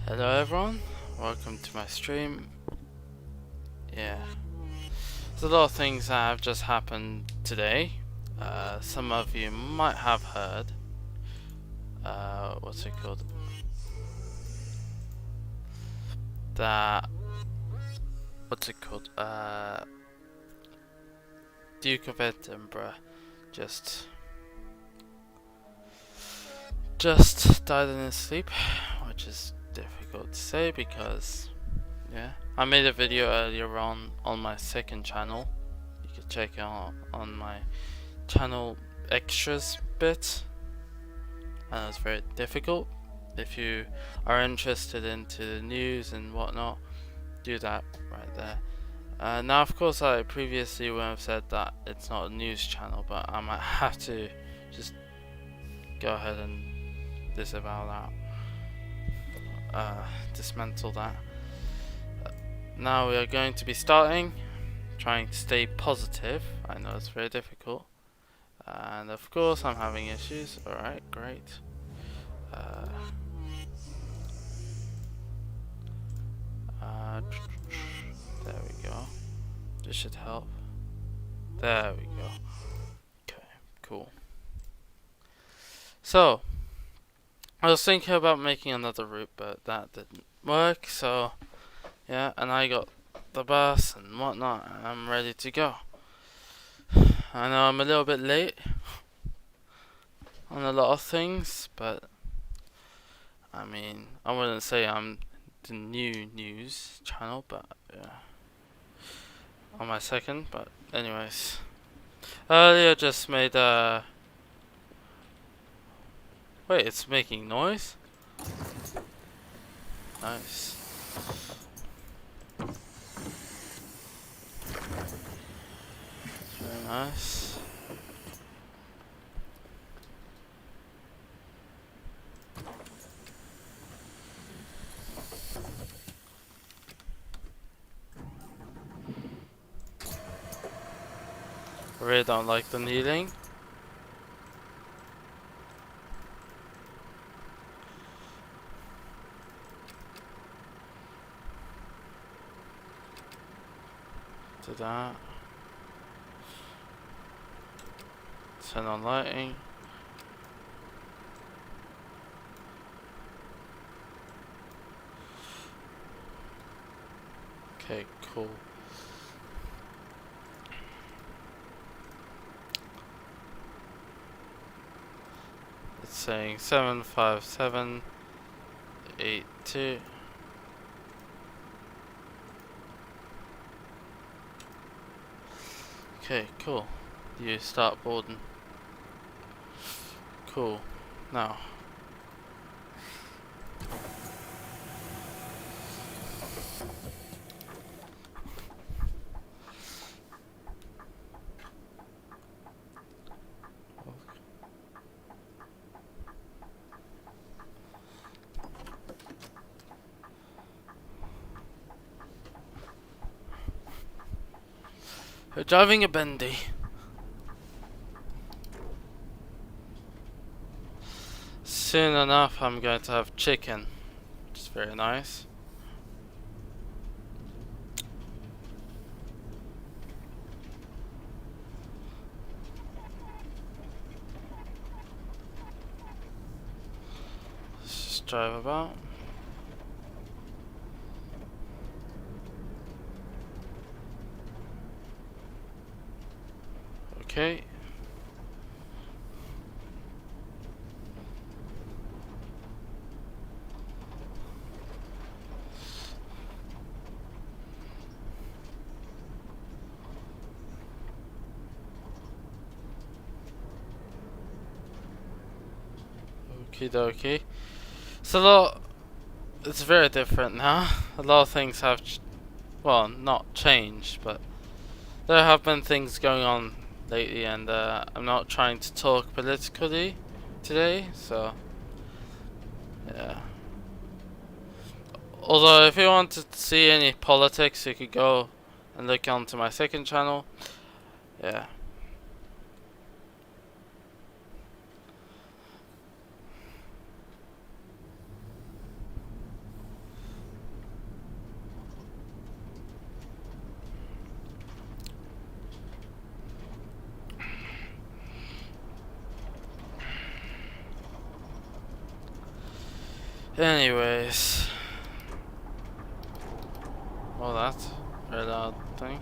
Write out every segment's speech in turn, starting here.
Hello everyone, welcome to my stream. Yeah, there's a lot of things that have just happened today. Some of you might have heard. What's it called? That. What's it called? Duke of Edinburgh just died in his sleep, which is difficult to say because. Yeah, I made a video earlier on my second channel. You can check it out on my channel extras bit, and it's very difficult. If you are interested into the news and whatnot, do that right there. Now, of course, I previously would have said that it's not a news channel, but I might have to just go ahead and disavow that, dismantle that. Now we are going to be starting, trying to stay positive. I know it's very difficult, and of course I'm having issues. Alright, great. There we go. This should help. There we go. Okay, cool. So, I was thinking about making another route, but that didn't work, so yeah, and I got the bus and whatnot, and I'm ready to go. I know I'm a little bit late on a lot of things, but I mean, I wouldn't say I'm the new news channel, but yeah, on my second. But anyways, earlier just made wait, it's making noise. Nice. Very nice. I really don't like the kneeling. Do that. Turn on lighting. Okay, cool. It's saying 75782. Okay, cool. You start boarding. Cool. Now. We're driving a Bendy. Soon enough I'm going to have chicken, which is very nice. Let's just drive about. Okay. Okie dokie. It's very different now. A lot of things have, well, not changed, but there have been things going on lately, and I'm not trying to talk politically today, so yeah. Although if you wanted to see any politics, you could go and look onto my second channel. Yeah. Anyways. Well, that's a very loud thing.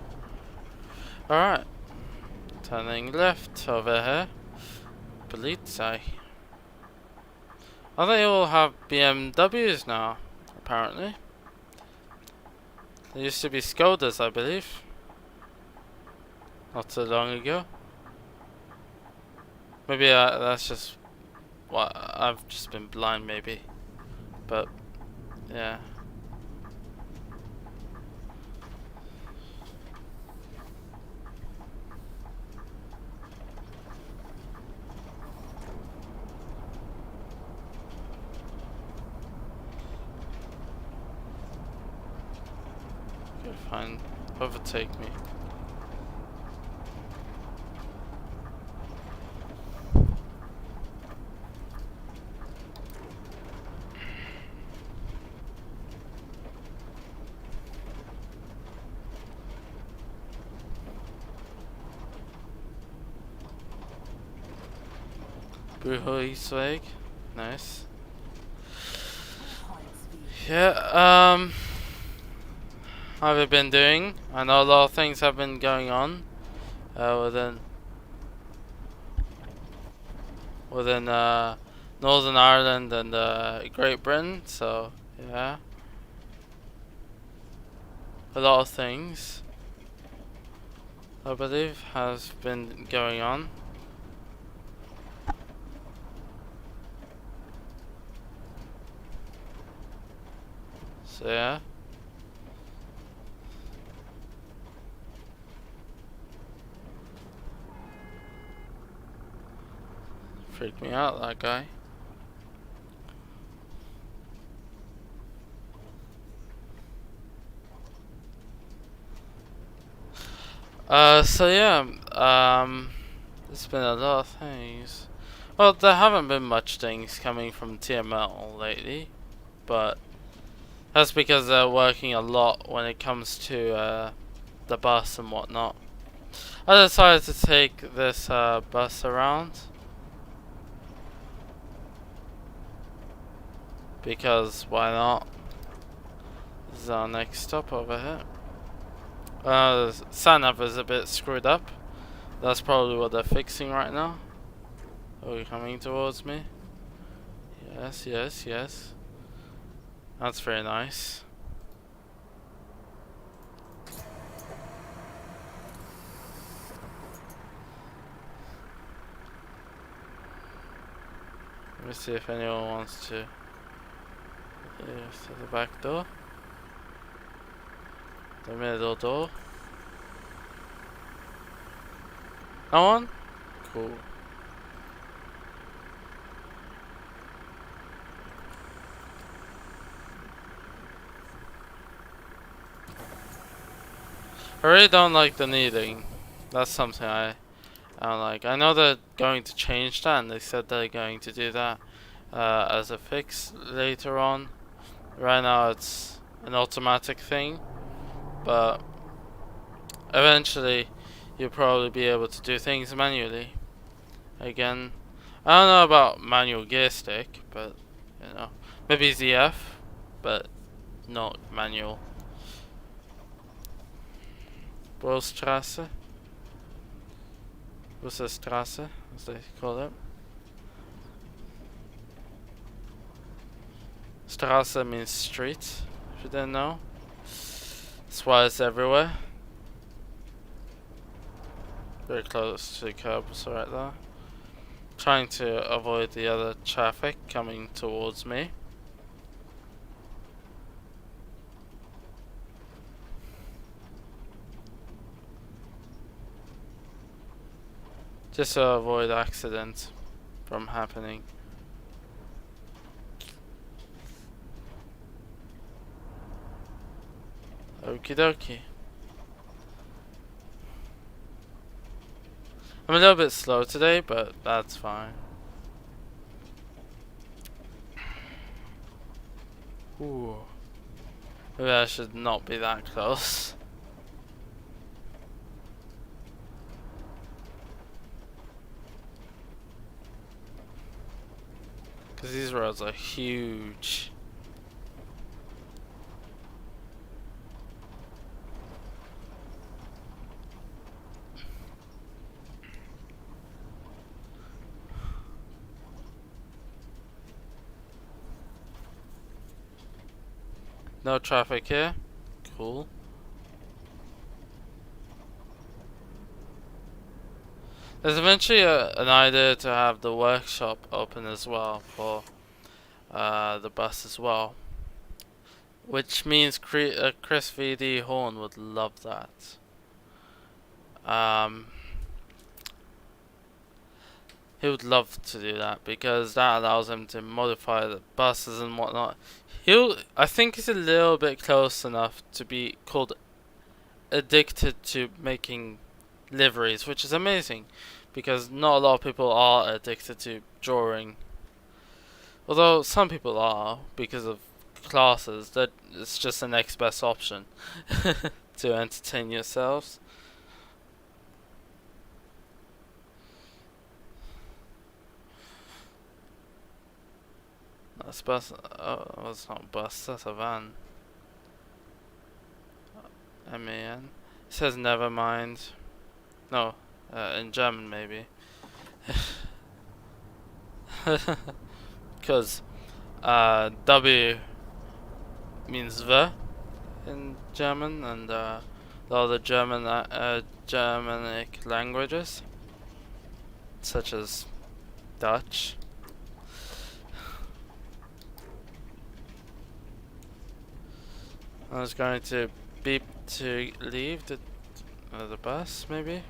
Alright. Turning left over here. Polizei. Oh, they all have BMWs now, apparently. They used to be Skodas, I believe. Not so long ago. Maybe that's just what I've just been blind, maybe. But yeah. Gotta find, overtake me. Buhoisweg. Nice. Yeah, how have you been doing? I know a lot of things have been going on within Northern Ireland and Great Britain, so yeah. A lot of things, I believe, has been going on. So yeah. Freaked me out, that guy. So yeah, there's been a lot of things. Well, there haven't been much things coming from TML lately, but that's because they're working a lot when it comes to the bus and whatnot. I decided to take this bus around because why not? This is our next stop over here. The sat-nav is a bit screwed up. That's probably what they're fixing right now. Are you coming towards me? Yes, yes, yes. That's very nice. Let me see if anyone wants to. Yes, to the back door. The middle door. No one? Cool. I really don't like the kneading. That's something I don't like. I know they're going to change that, and they said they're going to do that as a fix later on. Right now it's an automatic thing, but eventually you'll probably be able to do things manually. Again, I don't know about manual gear stick, but you know, maybe ZF, but not manual. Bosstrasse, Busserstrasse, as they call it. Strasse means street, if you didn't know. That's why it's everywhere. Very close to the curbs right there. Trying to avoid the other traffic coming towards me. Just to avoid accidents from happening. Okie dokie. I'm a little bit slow today, but that's fine. Ooh. Maybe I should not be that close. Because these roads are huge. No traffic here. Cool. There's eventually an idea to have the workshop open as well for the bus as well. Which means Chris VD Horn would love that. He would love to do that because that allows him to modify the buses and whatnot. I think he's a little bit close enough to be called addicted to making liveries, which is amazing because not a lot of people are addicted to drawing. Although some people are because of classes, that it's just the next best option to entertain yourselves. That's bus. Oh, that's not a bus. That's a van. MAN. It says never mind. No, in German maybe. Because W means the in German, and a lot of the Germanic languages, such as Dutch. I was going to beep to leave the bus, maybe.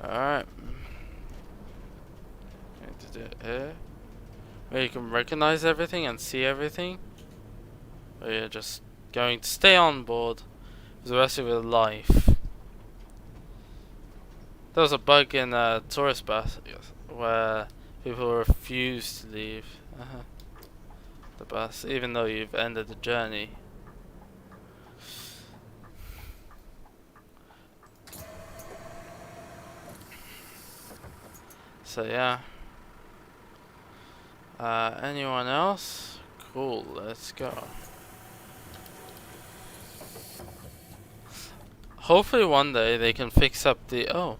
Alright. Going to do it here. Where you can recognize everything and see everything. Or you're just going to stay on board for the rest of your life. There was a bug in a tourist bus where people refuse to leave the bus, even though you've ended the journey. So yeah. Anyone else? Cool, let's go. Hopefully one day they can fix up the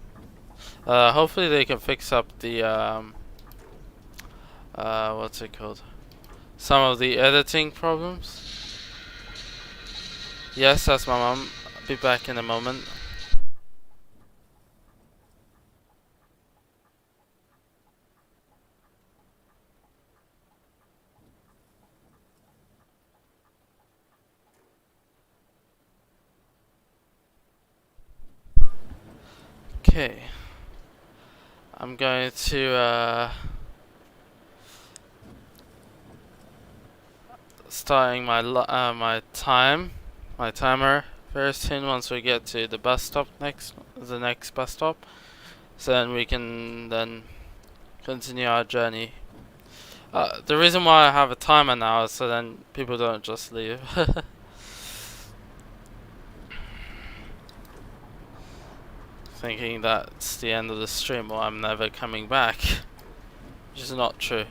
hopefully they can fix up the what's it called? Some of the editing problems. Yes, that's my mom. I'll be back in a moment. Okay. I'm going to starting my my timer very soon once we get to the bus stop the next bus stop, so then we can then continue our journey. The reason why I have a timer now is so then people don't just leave. Thinking that's the end of the stream or I'm never coming back, which is not true.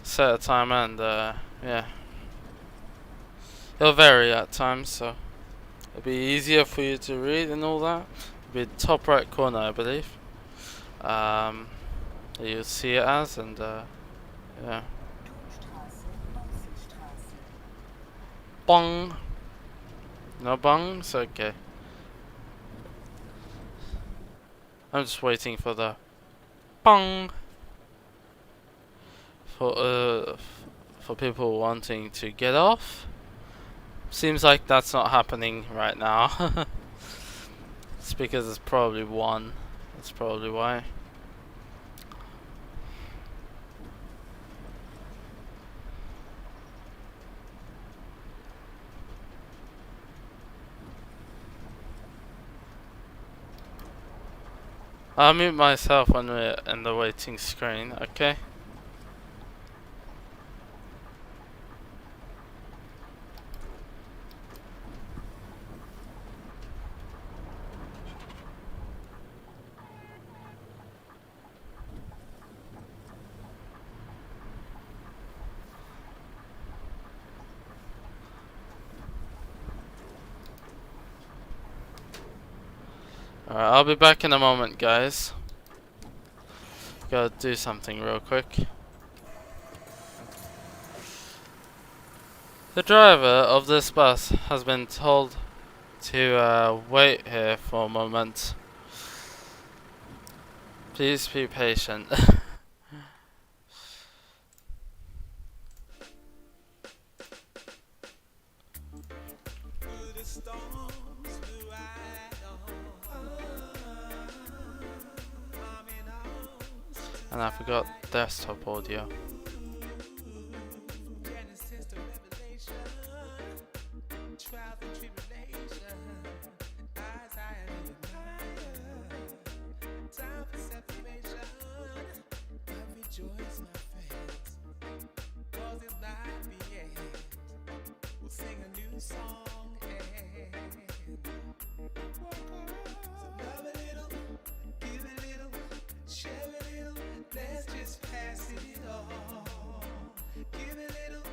Set a timer and yeah, it'll vary at times, so it'll be easier for you to read and all that. It'll be top right corner, I believe. You'll see it as, and yeah. Bong. No bongs? Okay. I'm just waiting for the bong for people wanting to get off. Seems like that's not happening right now. It's because it's probably one. That's probably why. I'll mute myself when we're in the waiting screen, okay? Alright, I'll be back in a moment, guys. Gotta do something real quick. The driver of this bus has been told to wait here for a moment. Please be patient. And I forgot desktop audio. Rejoice, my friends, 'cause it's not the end. We'll sing a new song and love a little, give a little, share a little, let's just pass it on. Give a little,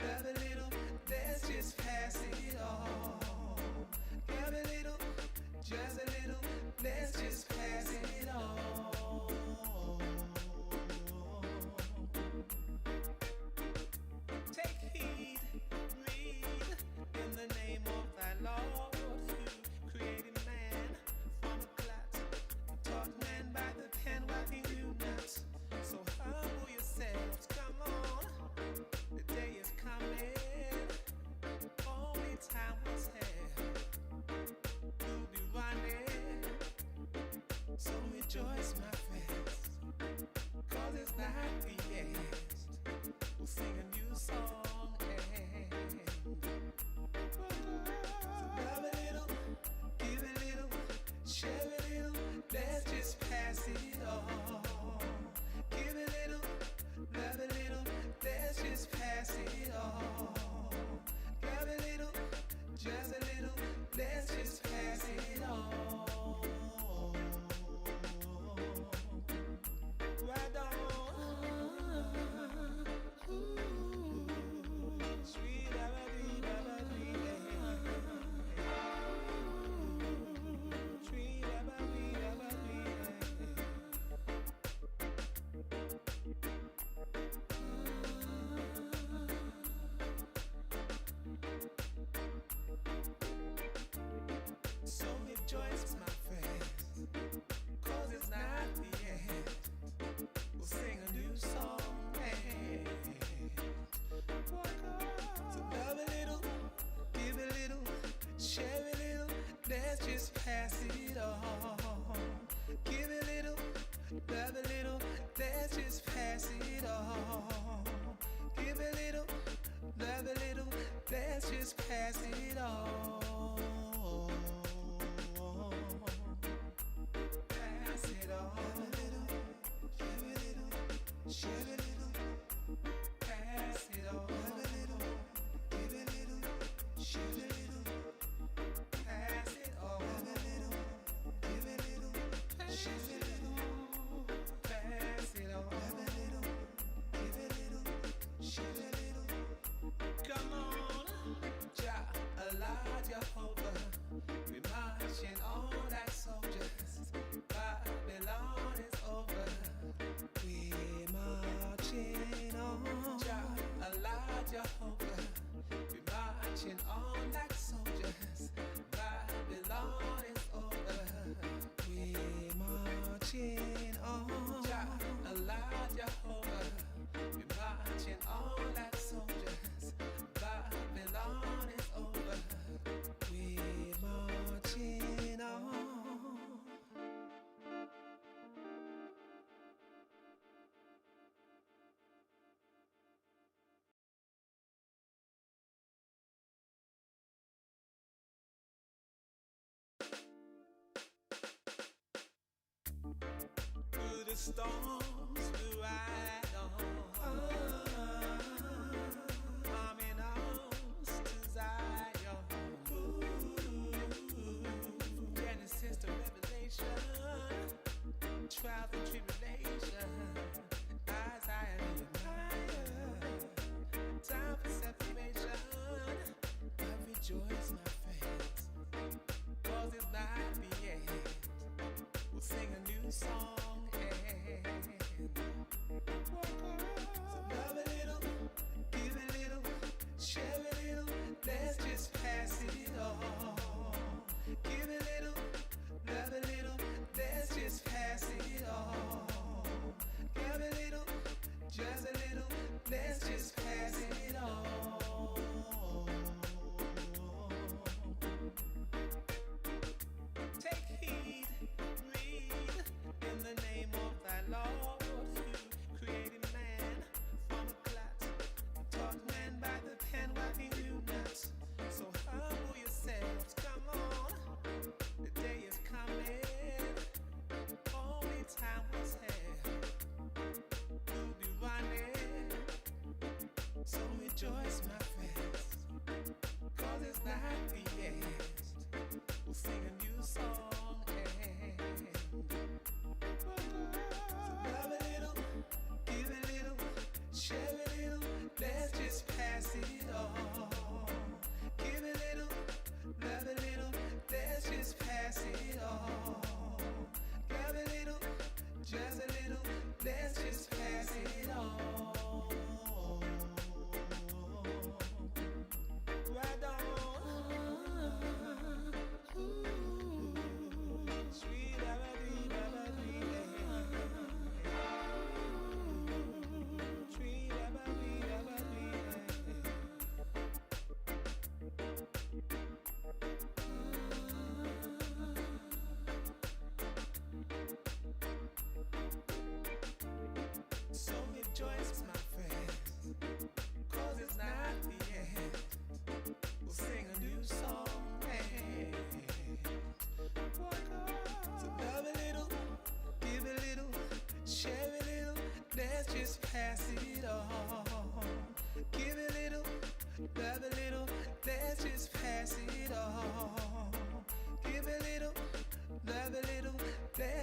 love a little, let's just pass it on. Love a little, just a little, let's just pass it on. So rejoice, my friends, 'cause it's not the end. We'll sing a new song and so love a little, give a little, share a little, let's just pass it on. Give a little, love a little, let's just pass it on. Give a little, love a little, let's just pass it on. Pass it on. Give a little, share a little, pass it on. Give a little, share a little, pass it on. Give a little, share a little, pass it on. Give a little, share a little. Come on, Jah, Allah, Jehovah, we marching on like soldiers. Babylon is over. We marching on, Jah, Allah, Jehovah, we marching on like soldiers. Babylon is over. We marching on, Jah, Allah, Jehovah, we marching on like soldiers. Babylon is over. We marching on. Through the storms we ride on, arm in arms to Zion. Genesis to Revelation, trials and tribulation, Isaiah and Jeremiah. Time for separation, but rejoice, my friends, 'cause it's not the end.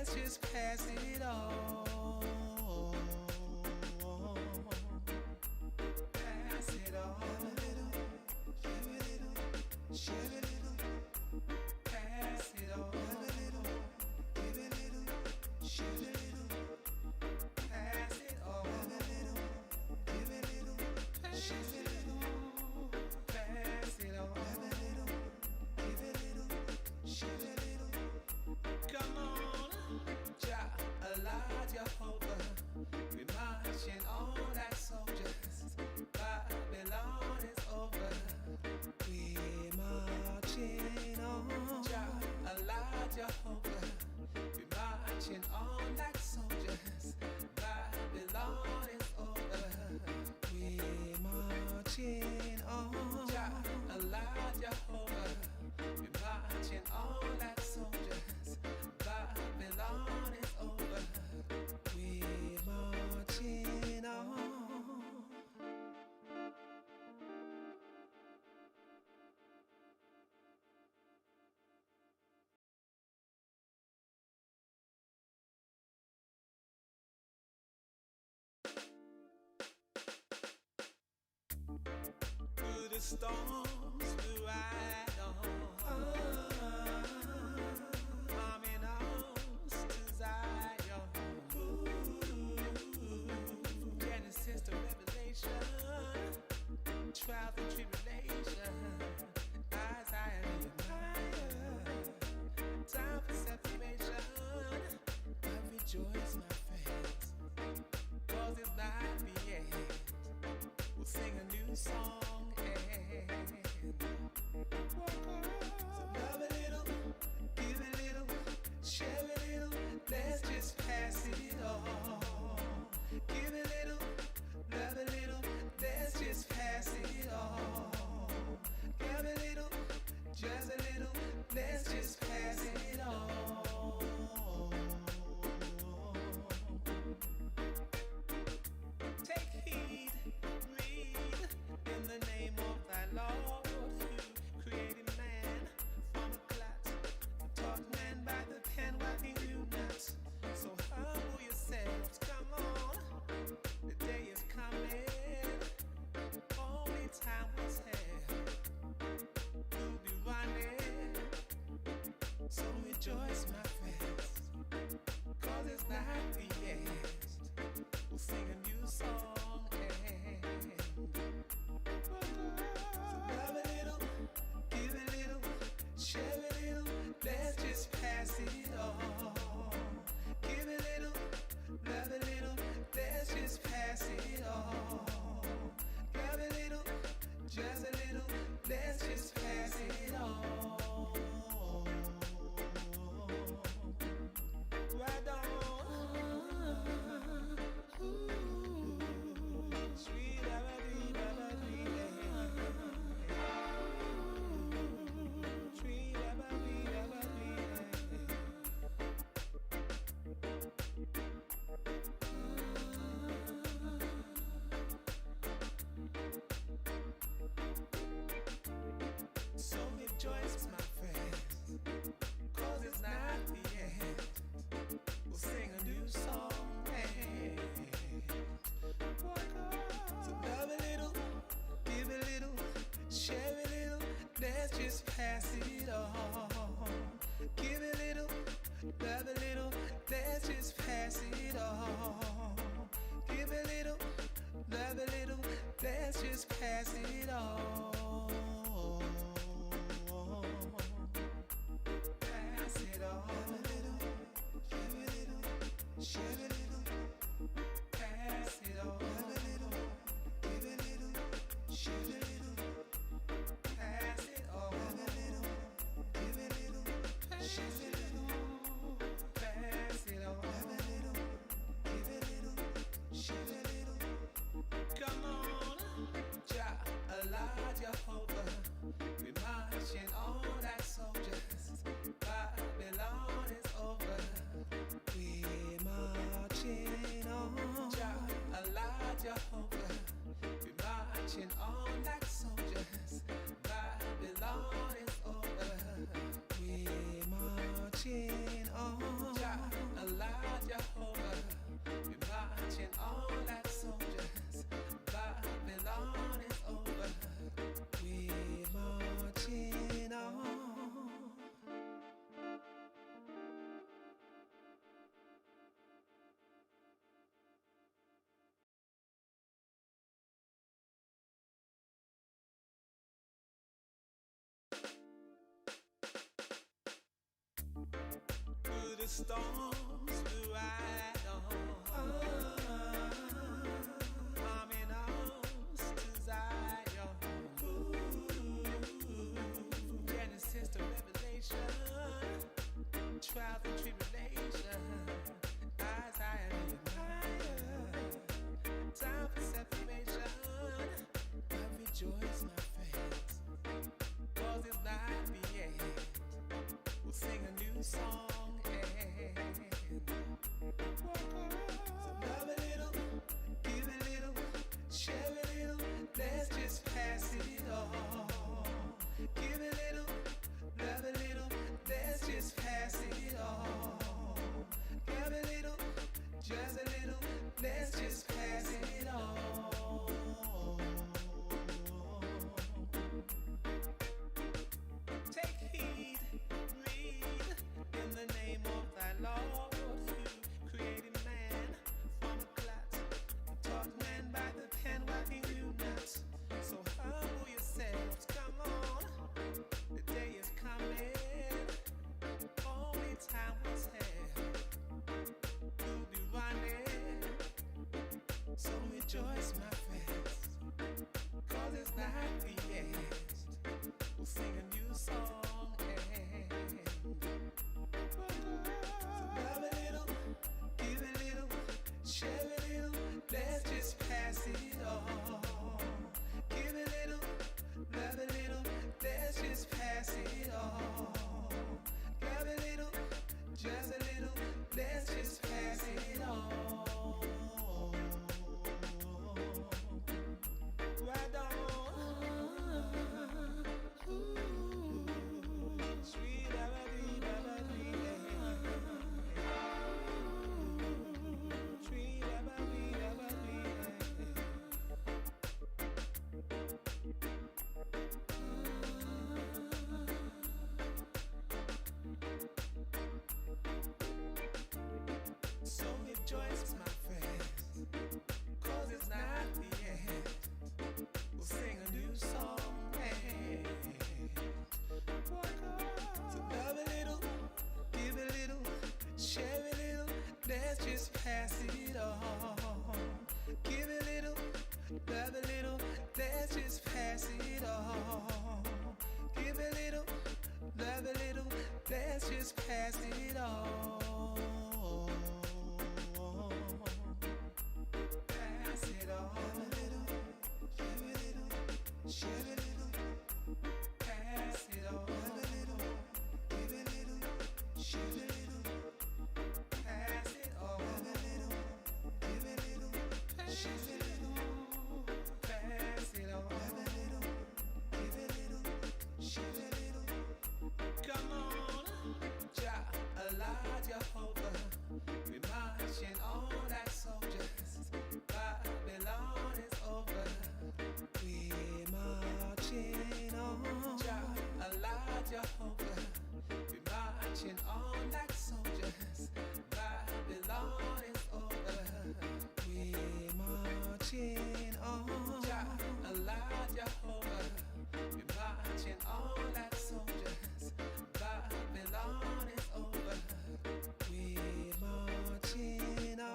let's just pass it on. Pass it on. Give a little, share a little. Pass it on. Give a little, share a little. Pass it on. Give a little, share a little. Pass it on. Give a little, share a little. Come on, Jah, Allah, Jehovah. We marching on like soldiers. Babylon is over. We marching on. Jah, Allah, Jehovah. We marching on like soldiers. Babylon is over. We marching on. Jah, Allah, Jehovah. We marching on like soldiers. Babylon is over. We marching on. Through the storms we ride on. Arming arms to Zion. From Genesis to Revelation, trials and tribulation. Isaiah Nehemiah. Time for separation. I rejoice, my friends, 'cause it's not the end. We'll sing a new song and walk around. the storms we ride on. Arm in arms to Zion. From Genesis to Revelation, trials and tribulation, Isaiah and Nehemiah. Time for separation, but rejoice, my friends, 'cause it's not the end. We'll sing a new song and so love a little, give a little, share a little, let's just pass it on. Give a little, love a little, let's just pass it on. Give a little, just a little, let's just pass it on. Take heed, read in the name of thy Lord, who created man from a clot, taught man by the pen while he knew not. So humble yourselves, come on, the day is coming, only time will tell, you'll be running, so rejoice, my friends, 'cause it's not the end. We'll sing a new song and so love a little, give a little, share a little, let's just pass it on. Give a little, love a little, let's just pass it on. Give a little, just a little, let's just pass it on. Right on. Sweet so rejoice, my friends, 'cause it's not the end. We'll sing a new song and so love a little, give a little, share a little, let's just pass it on. Give a little, love a little, let's just pass it on. Give a little, love a little, let's just pass it on. Pass it on. Give a little, share a little, pass it on. Love a little, give a little, share a little, pass it on. Love a little, give a little, share a little, pass it on. Love a little, give a little, share a little. Come on, Jah, Allah, Jehovah, we marching on like soldiers. Babylon is over. We marching on, Jah, Allah, Jehovah, we marching on like soldiers. Babylon is over. We marching on, Jah, Allah, Jehovah, we marching on like soldiers. Babylon is over. We marching on.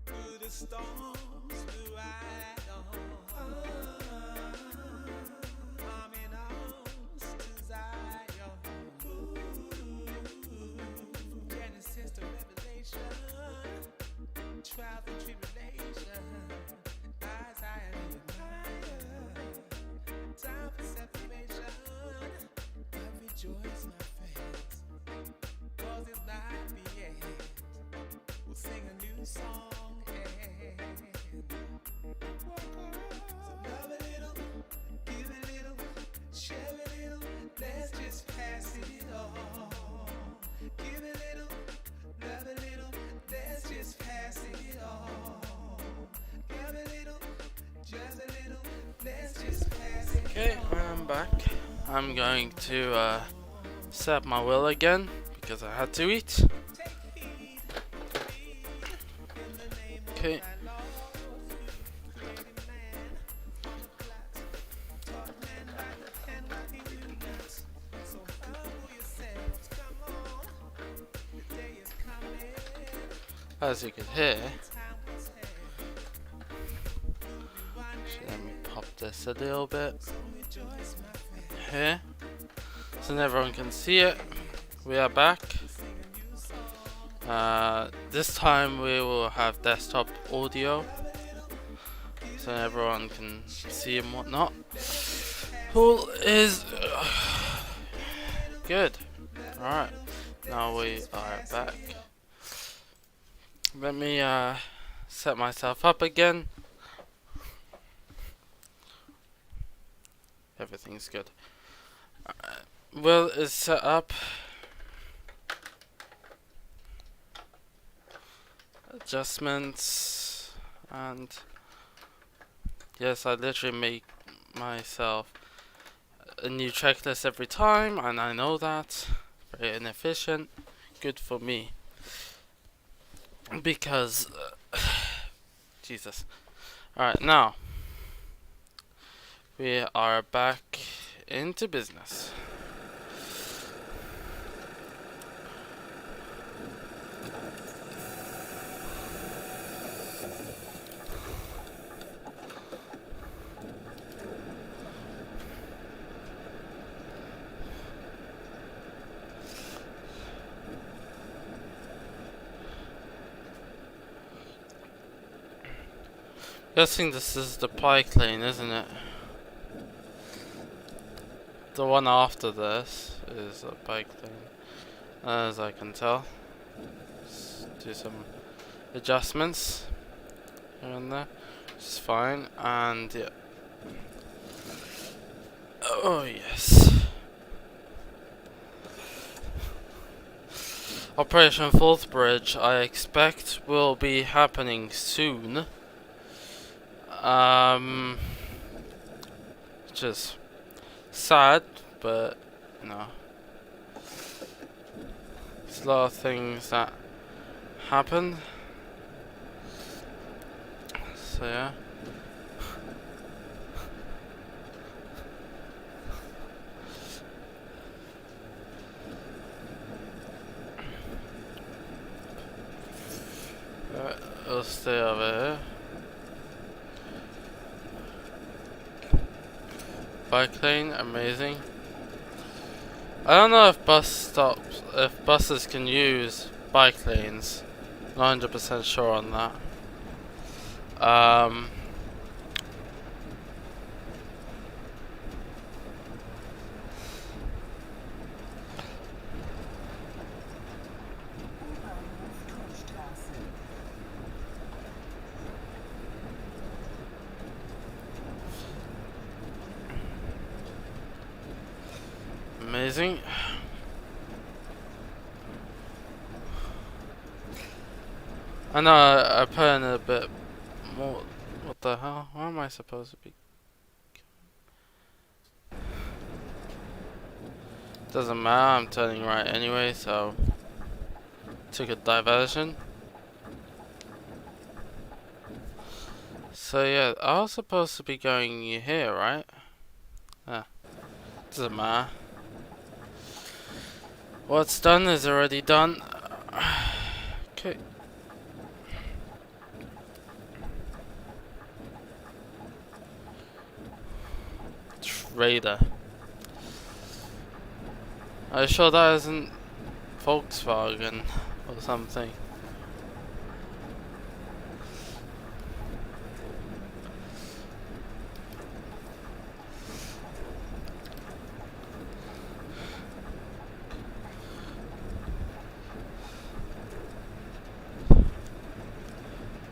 Through the storms we ride on. Arm in arms to Zion. From Genesis to Revelation, trials and tribulation, Isaiah and Nehemiah. Time for separation, but rejoice, my friends, 'cause it's not the end. We'll sing a new song and so love a little, give a little, share a little, let's just pass it on. Give a little, love a little, let's just pass it on. Give a little, just a little, let's just pass it on. Okay, I'm back. I'm going to set up my wheel again because I had to eat. Okay. As you can hear, let me pop this a little bit here so everyone can see it. We are back. This time we will have desktop audio so everyone can see and whatnot. Who is good? Alright, now we are back. Let me set myself up again. Everything's good. Wheel is set up. Adjustments, and yes, I literally make myself a new checklist every time, and I know that. Very inefficient. Good for me. Because Jesus. Alright, now we are back into business. Guessing this is the bike lane, isn't it? The one after this is a bike lane, as I can tell. Let's do some adjustments here and there, which is fine. And yeah. Oh yes. Operation Fourth Bridge, I expect, will be happening soon. Which is sad, but no. There's a lot of things that happen. So yeah. I'll stay over here. Bike lane, amazing. I don't know if buses can use bike lanes. Not 100% sure on that. Amazing. I know I put in a bit more. What the hell? Where am I supposed to be? Doesn't matter, I'm turning right anyway, so took a diversion. So yeah, I was supposed to be going here, right? Ah, doesn't matter. What's done is already done. Okay. Trader. Are you sure that isn't Volkswagen or something?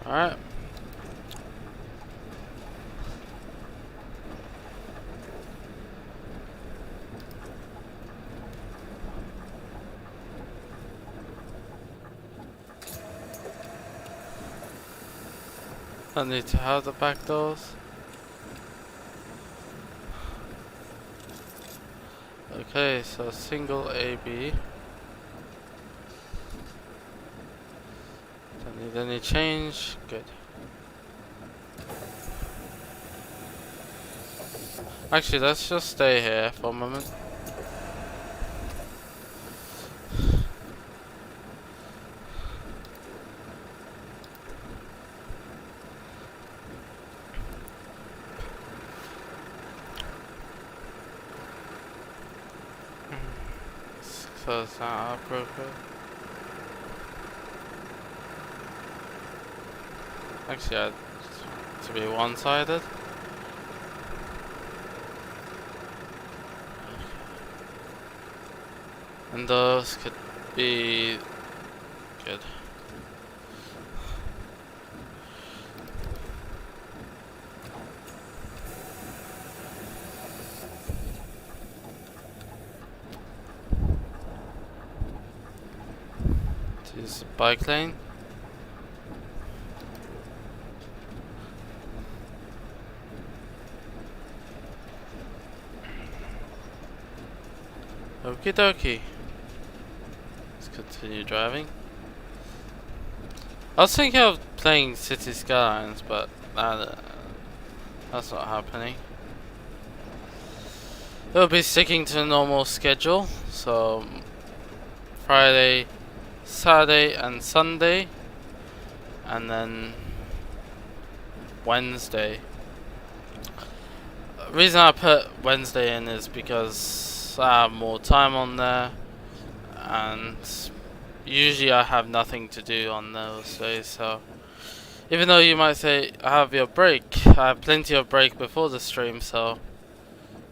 Alright. I need to have the back doors. Okay, so single AB. Don't need any change. Good. Actually, let's just stay here for a moment. So it's not appropriate. Actually, I to be one-sided. And those could be good. To use the bike lane. Okie dokie. Let's continue driving. I was thinking of playing City Skylines, but that's not happening. We'll be sticking to the normal schedule, so Friday, Saturday and Sunday, and then Wednesday. The reason I put Wednesday in is because I have more time on there, and usually I have nothing to do on those days, so even though you might say I have your break, I have plenty of break before the stream, so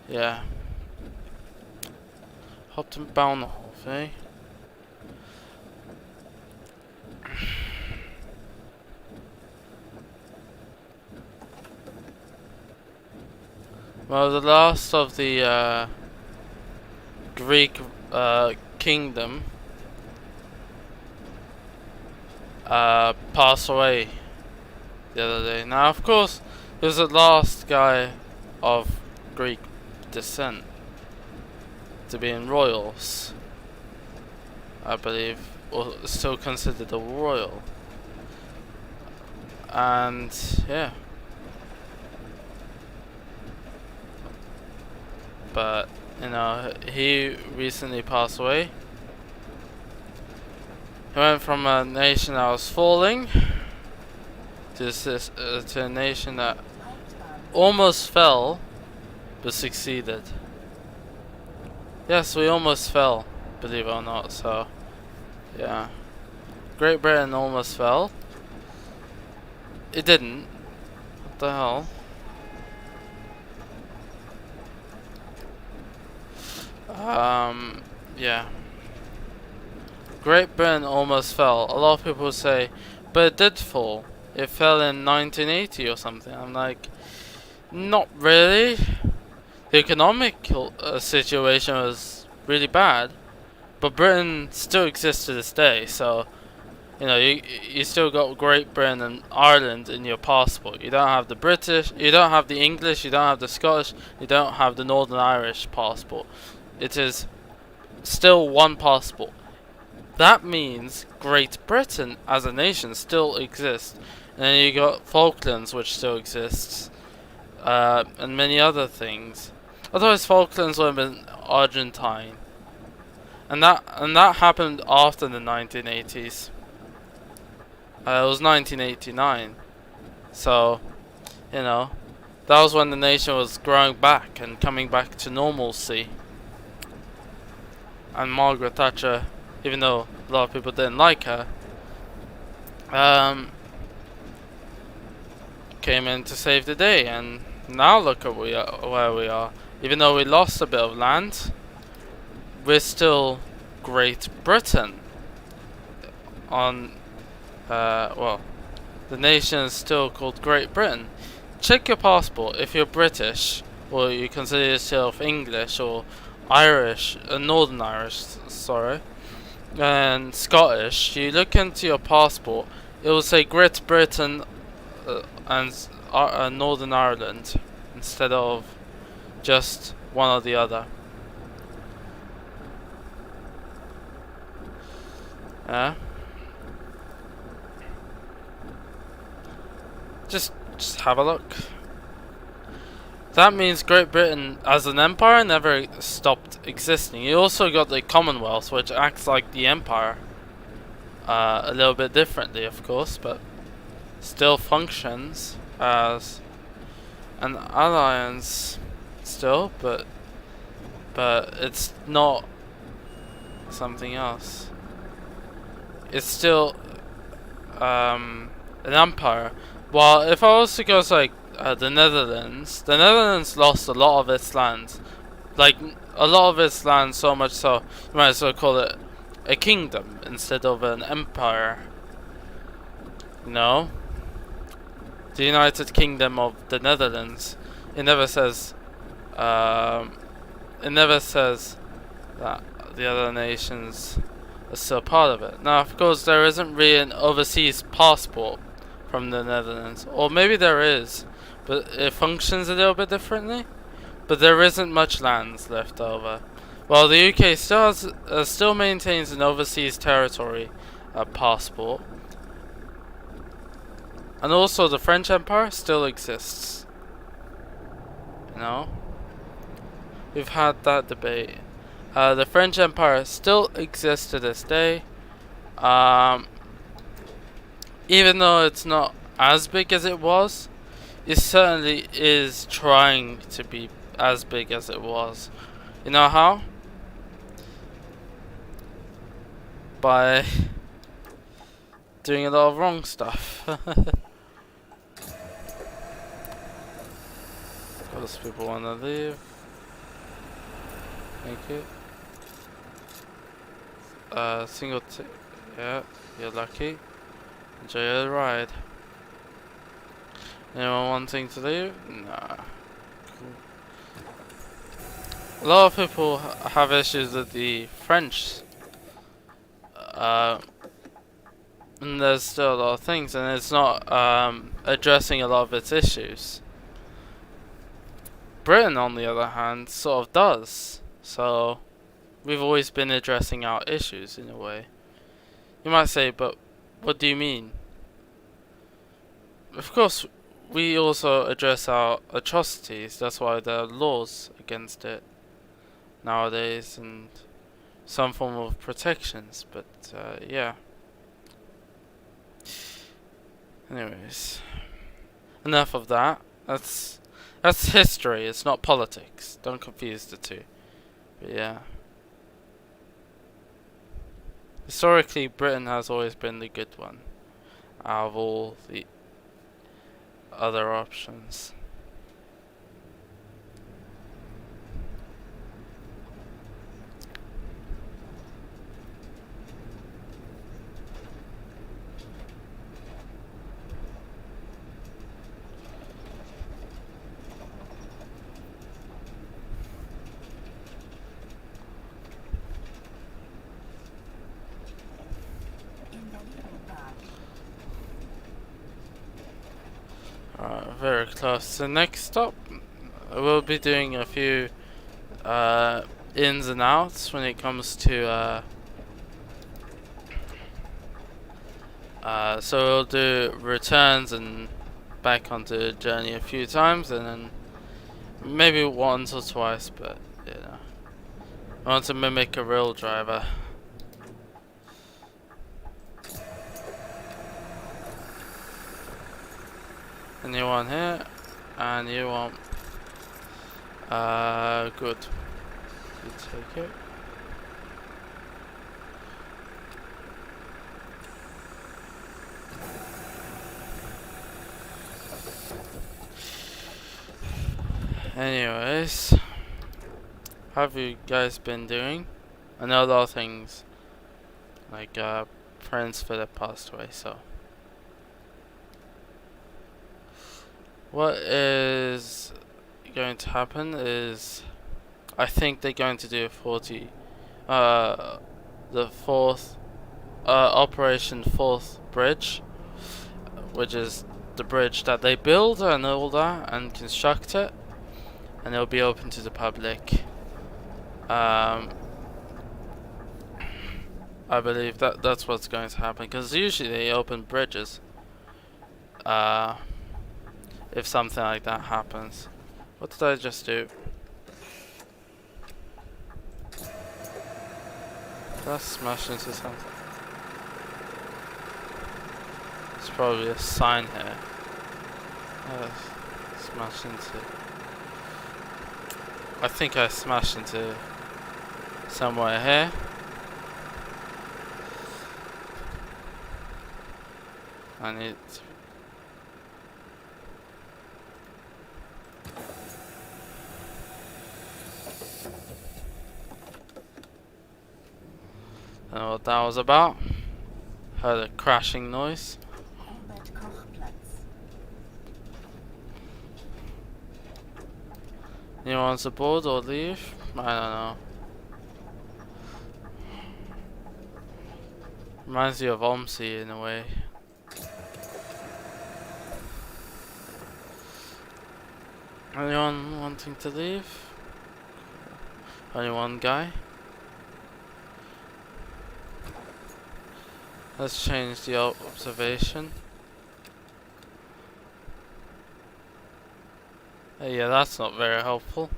yeah. Hopped in Baunhof, eh? Well, the last of the Greek kingdom passed away the other day. Now, of course, he was the last guy of Greek descent to be in royals, I believe, or still considered a royal. And yeah. But you know, he recently passed away. He went from a nation that was falling to a nation that almost fell but succeeded. Yes, we almost fell, believe it or not. So yeah, Great Britain almost fell. It didn't. What the hell? Yeah. Great Britain almost fell. A lot of people say, but it did fall. It fell in 1980 or something. I'm like, not really. The economic situation was really bad, but Britain still exists to this day. So, you know, you still got Great Britain and Ireland in your passport. You don't have the British, you don't have the English, you don't have the Scottish, you don't have the Northern Irish passport. It is still one passport. That means Great Britain as a nation still exists. And then you got Falklands, which still exists, and many other things. Otherwise, Falklands would have been Argentine, and that happened after the 1980s. It was 1989, so you know that was when the nation was growing back and coming back to normalcy. And Margaret Thatcher, even though a lot of people didn't like her, came in to save the day, and now look at where we are. Even though we lost a bit of land, we're still Great Britain. Well, the nation is still called Great Britain. Check your passport if you're British, or you consider yourself English or Irish, Northern Irish, sorry, and Scottish. You look into your passport, it will say Great Britain and Northern Ireland instead of just one or the other. Yeah. Just have a look. That means Great Britain as an empire never stopped existing. You also got the Commonwealth, which acts like the empire. A little bit differently, of course, but still functions as an alliance still, but it's not something else. It's still an empire. Well, if I was to go to like the Netherlands lost a lot of its land, like a lot of its land, so much so you might as well call it a kingdom instead of an empire. No, the United Kingdom of the Netherlands. It never says. It never says that the other nations are still part of it. Now, of course, there isn't really an overseas passport from the Netherlands, or maybe there is, but it functions a little bit differently. But there isn't much lands left over. Well, the UK still maintains an overseas territory passport, and also the French Empire still exists. You know, we've had that debate. The French Empire still exists to this day, even though it's not as big as it was. It certainly is trying to be as big as it was. You know how? By doing a lot of wrong stuff. Most people want to leave. Thank you. Single yeah, you're lucky. Enjoy your ride. Anyone wanting to leave? Nah. Cool. A lot of people have issues with the French. And there's still a lot of things, and it's not addressing a lot of its issues. Britain, on the other hand, sort of does. So, we've always been addressing our issues in a way. You might say, but what do you mean? Of course, we also address our atrocities. That's why there are laws against it nowadays and some form of protections. But yeah. Anyways, enough of that. That's history. It's not politics. Don't confuse the two. But yeah. Historically, Britain has always been the good one out of all the other options. Very close. The next stop, we'll be doing a few ins and outs when it comes to so we'll do returns and back onto the journey a few times, and then maybe once or twice, but you know, I want to mimic a real driver. And you want here, and you want good. You take it. Anyways, how have you guys been doing? I know a lot of things, like friends Philip passed away, so what is going to happen is I think they're going to do the fourth Operation Fourth Bridge, which is the bridge that they build and all that and construct it, and it'll be open to the public. I believe that's what's going to happen, because usually they open bridges if something like that happens. What did I just do? Did I smash into something? There's probably a sign here. Smash into. I think I smashed into somewhere here. I need to. I don't know what that was about. Heard a crashing noise. Anyone wants to board or leave? I don't know. Reminds you of Omsi in a way. Anyone wanting to leave? Only one guy? Let's change the observation. Yeah, that's not very helpful.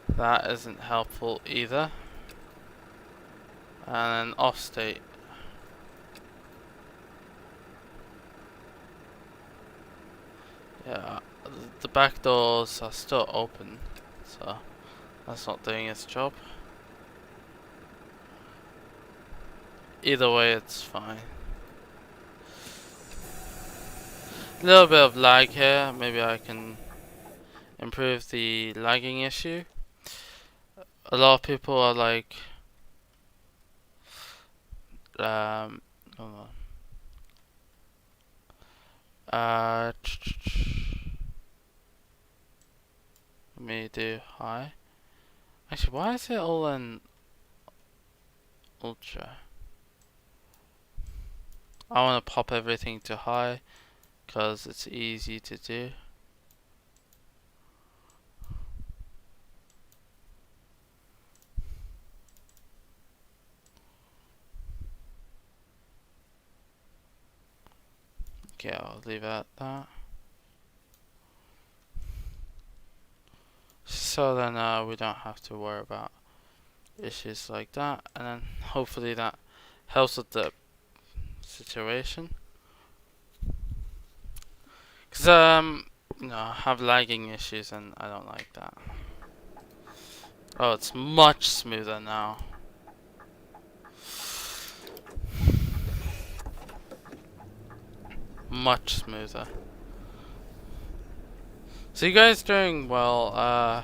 That isn't helpful either. And then off state. Yeah, the back doors are still open, so that's not doing its job. Either way, it's fine. A little bit of lag here. Maybe I can improve the lagging issue. A lot of people are like, hold on. Let me do high. Actually, why is it all in ultra? I want to pop everything to high because it's easy to do. Okay, I'll leave it at that. So then we don't have to worry about issues like that, and then hopefully that helps with the situation. Cause you know, I have lagging issues and I don't like that. Oh, it's much smoother now. Much smoother. So you guys doing well?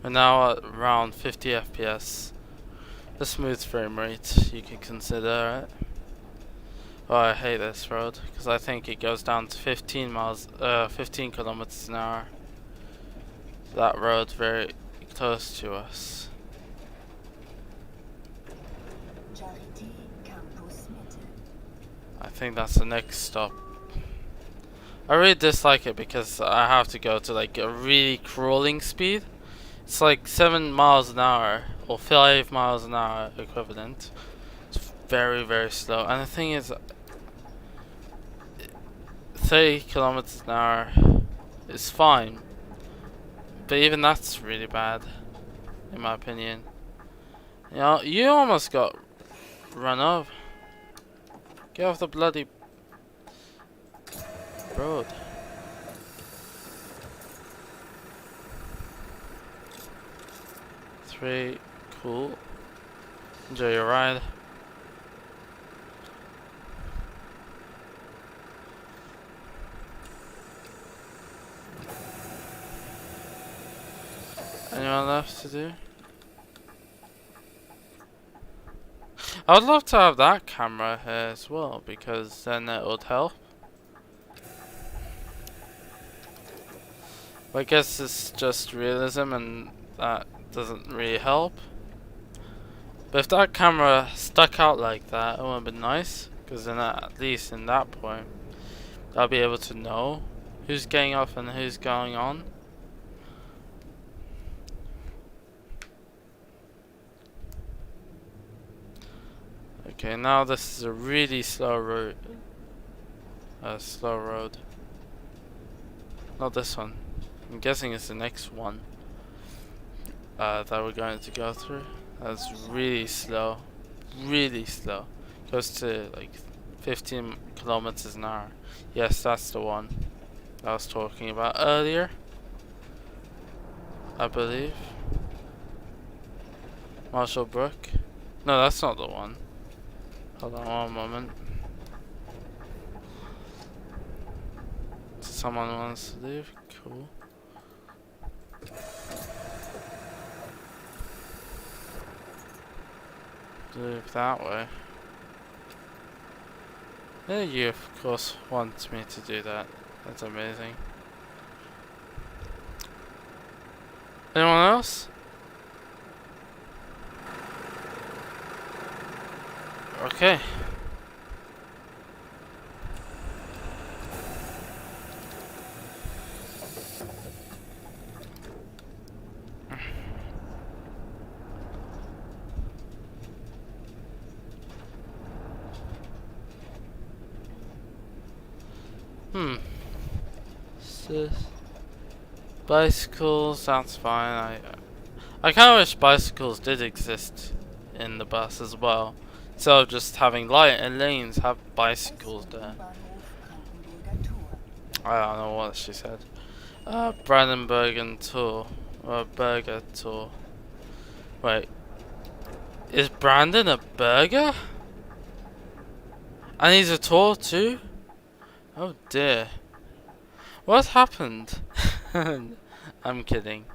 We're now at around 50 FPS. The smooth frame rate you can consider it. Oh, I hate this road because I think it goes down to 15 kilometers an hour. That road very close to us. I think that's the next stop. I really dislike it because I have to go to like a really crawling speed. It's like 7 miles an hour or 5 miles an hour equivalent. It's very, very slow. And the thing is, 30 kilometers an hour is fine. But even that's really bad, in my opinion. You know, you almost got run over. Get off the bloody road. Three, cool. Enjoy your ride. Anyone left to do? I would love to have that camera here as well, because then it would help. But I guess it's just realism and that doesn't really help. But if that camera stuck out like that, it would have been nice, because then at least in that point I'll be able to know who's getting off and who's going on. Okay, now this is a really slow route. Slow road. Not this one. I'm guessing it's the next one that we're going to go through. That's really slow. Really slow. Goes to like 15 kilometers an hour. Yes, that's the one I was talking about earlier, I believe. Marshall Brook. No, that's not the one. Hold on one moment. Someone wants to leave. Cool. Leave that way. Yeah, you of course want me to do that. That's amazing. Anyone else? Okay. Bicycles, that's fine. I kind of wish bicycles did exist in the bus as well. Instead of just having light and lanes, have bicycles there. I don't know what she said. Brandenburg tour. Or burger tour. Wait. Is Brandon a burger? And he's a tour too? Oh dear. What happened? I'm kidding.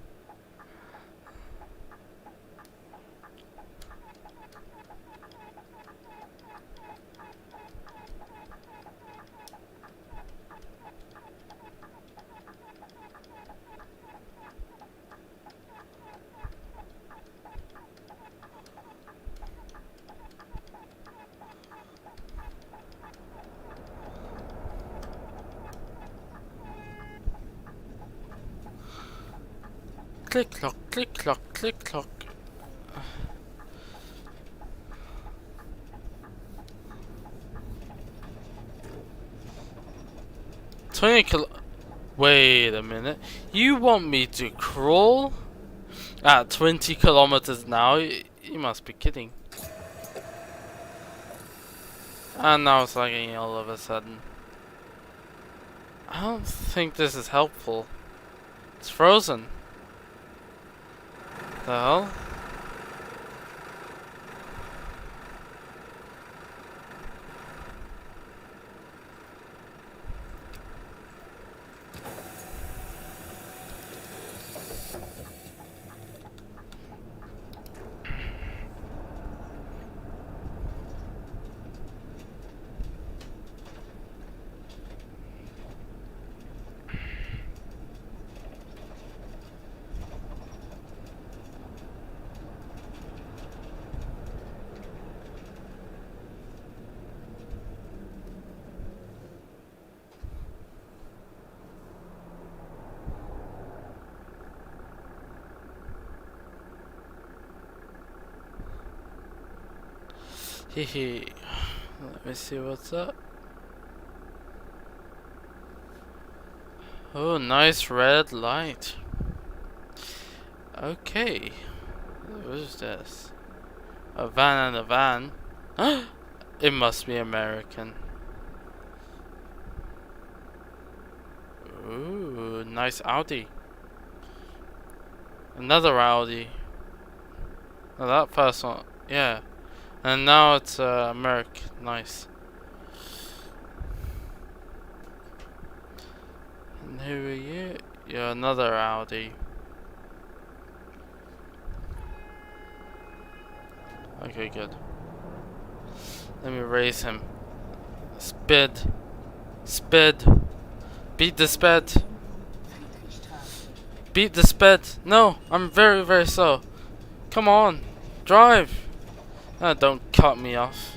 Click clock, click clock, click clock. 20 kilo. Wait a minute. You want me to crawl at 20 kilometers now? You must be kidding. And now it's lagging all of a sudden. I don't think this is helpful. It's frozen. The hell? Hehe. Let me see what's up. Oh, nice red light. Okay. What is this? A van and a van. It must be American. Ooh, nice Audi. Another Audi. Oh, that first one. Yeah. And now it's Merc. Nice. And who are you? You're another Audi. Okay, good. Let me raise him. Speed. Speed. Beat the speed. Beat the speed. No, I'm very, very slow. Come on. Drive. Don't cut me off.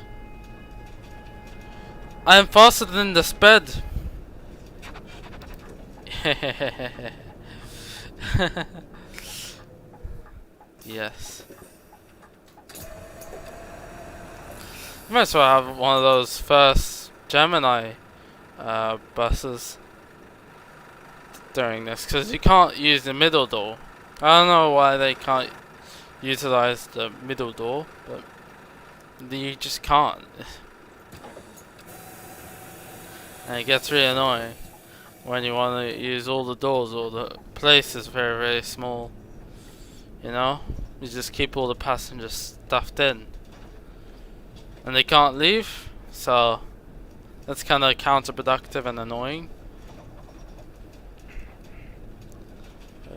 I am faster than the speed. Yes. You might as well have one of those first Gemini buses during this, because you can't use the middle door. I don't know why they can't utilize the middle door, but you just can't. And it gets really annoying when you want to use all the doors, or the place is very, very small. You know? You just keep all the passengers stuffed in. And they can't leave, so that's kind of counterproductive and annoying.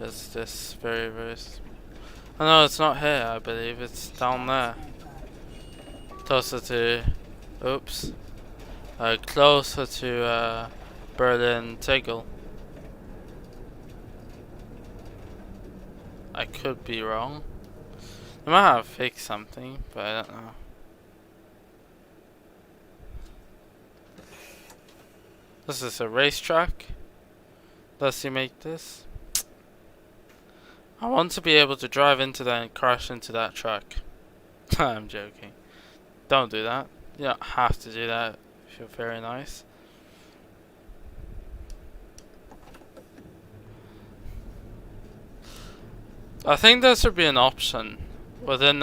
It's just very, very... Oh no, it's not here, I believe. It's down there. Closer to... Oops. Closer to Berlin Tegel. I could be wrong. I might have fixed something, but I don't know. This is a racetrack. Does he make this? I want to be able to drive into that and crash into that truck. I'm joking. Don't do that. You don't have to do that if you're very nice. I think there should be an option within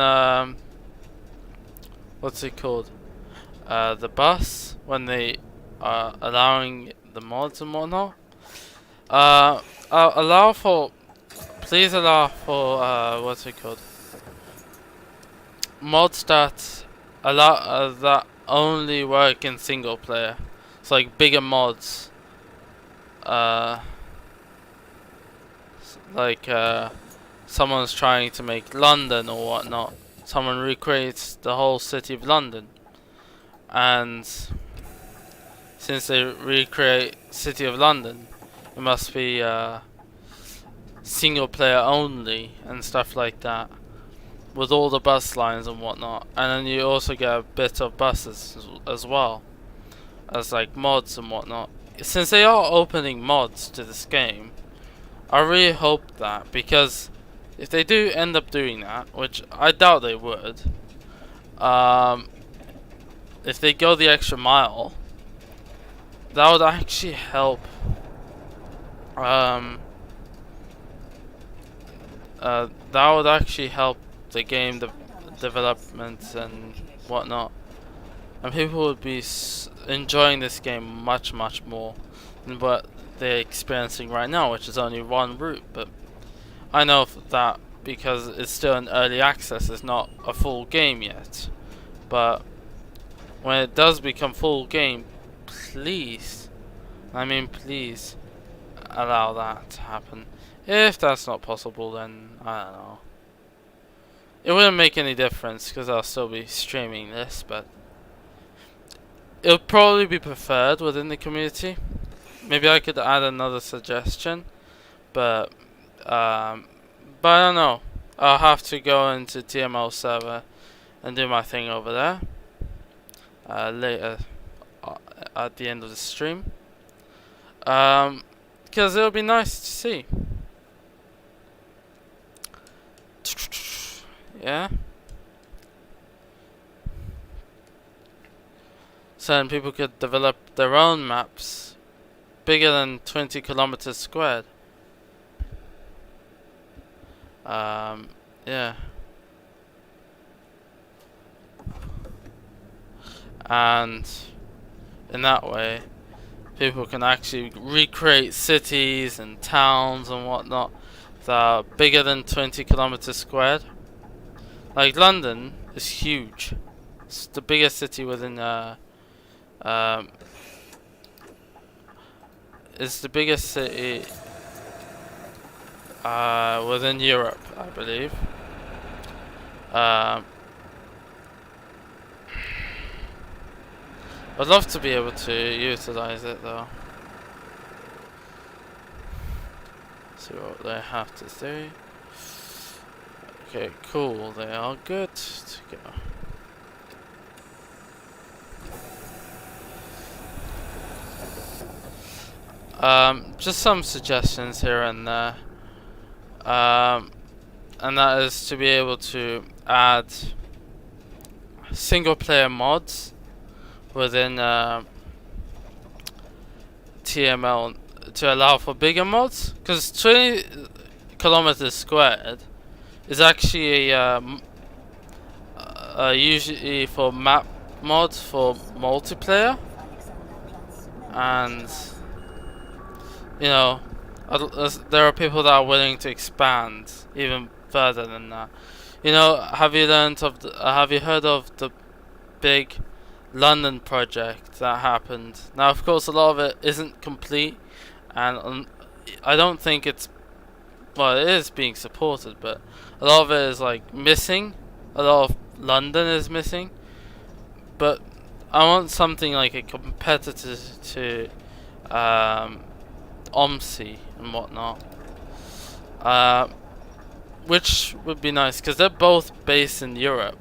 what's it called? The bus, when they are allowing the mods and whatnot. Allow for, please allow for what's it called? Mods that allow that only work in single player. It's like bigger mods. Like someone's trying to make London or whatnot. Someone recreates the whole city of London, and since they recreate City of London, it must be single player only and stuff like that, with all the bus lines and whatnot. And then you also get a bit of buses as well as like mods and whatnot. Since they are opening mods to this game, I really hope that, because if they do end up doing that, which I doubt they would, if they go the extra mile, that would actually help that would actually help the game development and whatnot, and people would be enjoying this game much more than what they're experiencing right now, which is only one route. But I know that because it's still in early access, it's not a full game yet. But when it does become full game, please, I mean please, allow that to happen. If that's not possible, then I don't know. It wouldn't make any difference because I'll still be streaming this, but it'll probably be preferred within the community. Maybe I could add another suggestion, but I don't know. I'll have to go into TML server and do my thing over there later at the end of the stream, because it'll be nice to see. Yeah. So then people could develop their own maps bigger than 20 kilometers squared. Yeah. And in that way, people can actually recreate cities and towns and whatnot that are bigger than 20 kilometers squared. Like London is huge. It's the biggest city within it's the biggest city within Europe, I believe. I'd love to be able to utilize it though. See what they have to say. Okay, cool. They are good to go. Just some suggestions here and there. And that is to be able to add single player mods within TML to allow for bigger mods, because 20 kilometers squared is actually usually for map mods for multiplayer, and you know there are people that are willing to expand even further than that. You know, have you heard of the big London project that happened? Now, of course, a lot of it isn't complete, and I don't think it's, well, it is being supported, but a lot of it is like missing. A lot of London is missing, but I want something like a competitor to OMSI and whatnot, which would be nice because they're both based in Europe.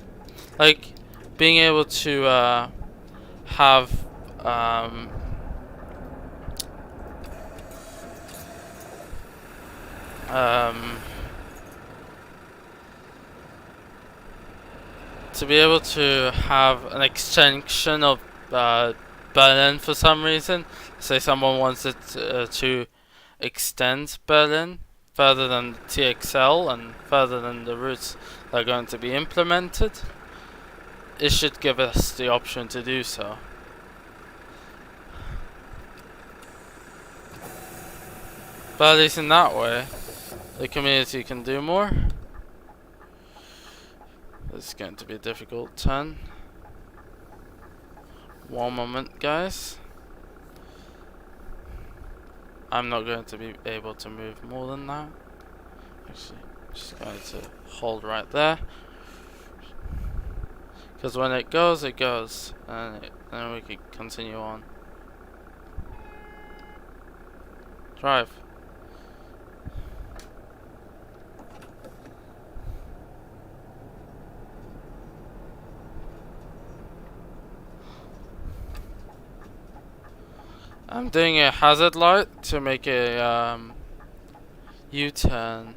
Like being able to have to be able to have an extension of Berlin for some reason. Say someone wants it to extend Berlin further than TXL and further than the routes that are going to be implemented. It should give us the option to do so. But at least in that way, the community can do more. This is going to be a difficult turn. One moment, guys. I'm not going to be able to move more than that. Actually, just going to hold right there. Because when it goes, and then we can continue on. Drive. I'm doing a hazard light to make a U-turn.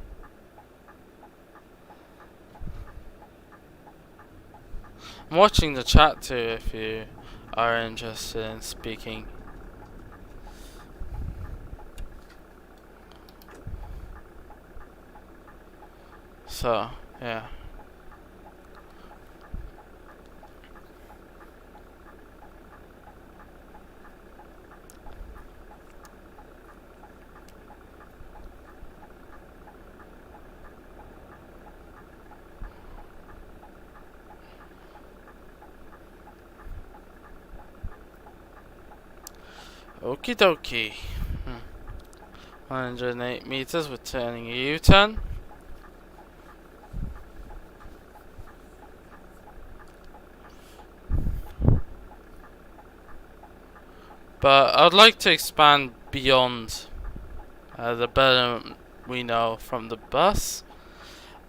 I'm watching the chat too if you are interested in speaking. So, yeah. Okie dokie. 108 meters, we're turning a U-turn. But I'd like to expand beyond the Berlin we know from the bus,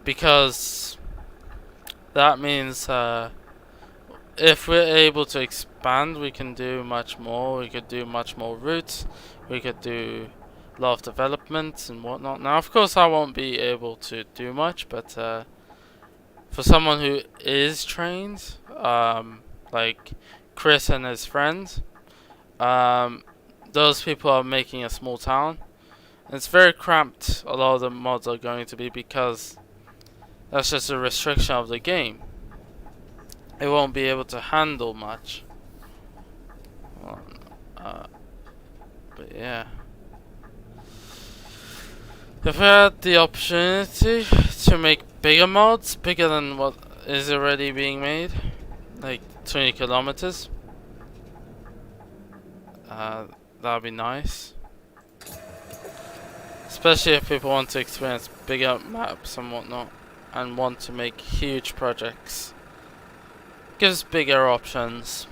because that means if we're able to expand, we can do much more. We could do much more routes. We could do a lot of development and whatnot. Now, of course, I won't be able to do much, but for someone who is trained, like Chris and his friends, those people are making a small town. And it's very cramped, a lot of the mods are going to be, because that's just a restriction of the game. It won't be able to handle much. But yeah. If we had the opportunity to make bigger mods, bigger than what is already being made, like 20 kilometers, that'd be nice. Especially if people want to experience bigger maps and whatnot, and want to make huge projects. Gives bigger options.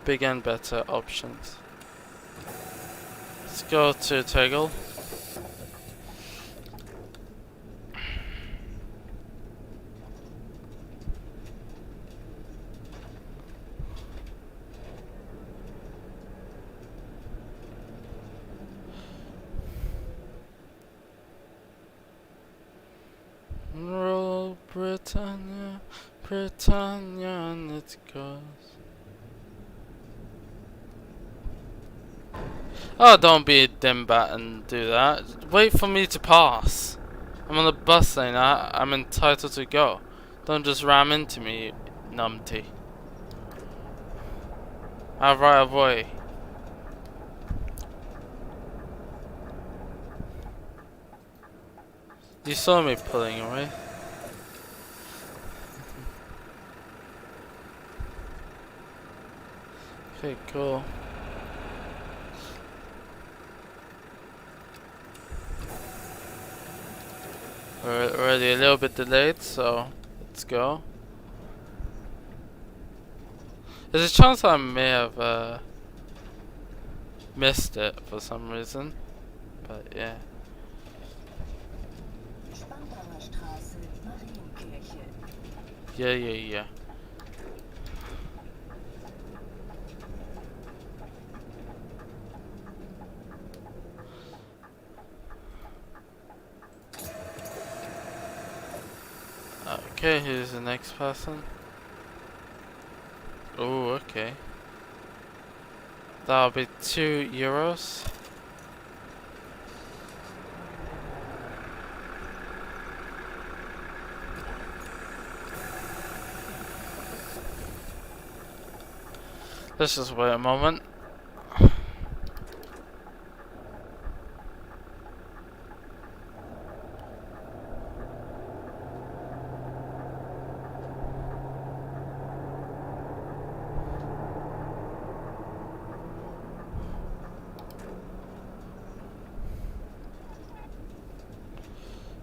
Bigger and better options. Let's go to Tegel. Britannia, Britannia, and it goes. Oh, don't be a dimbat and do that. Wait for me to pass. I'm on the bus lane. I'm entitled to go. Don't just ram into me, numpty. I have right of way. You saw me pulling away. Okay, cool. We're already a little bit delayed, so let's go. There's a chance I may have missed it for some reason, but yeah. Yeah. Okay, who's the next person? Oh, okay. That'll be €2. Let's just wait a moment.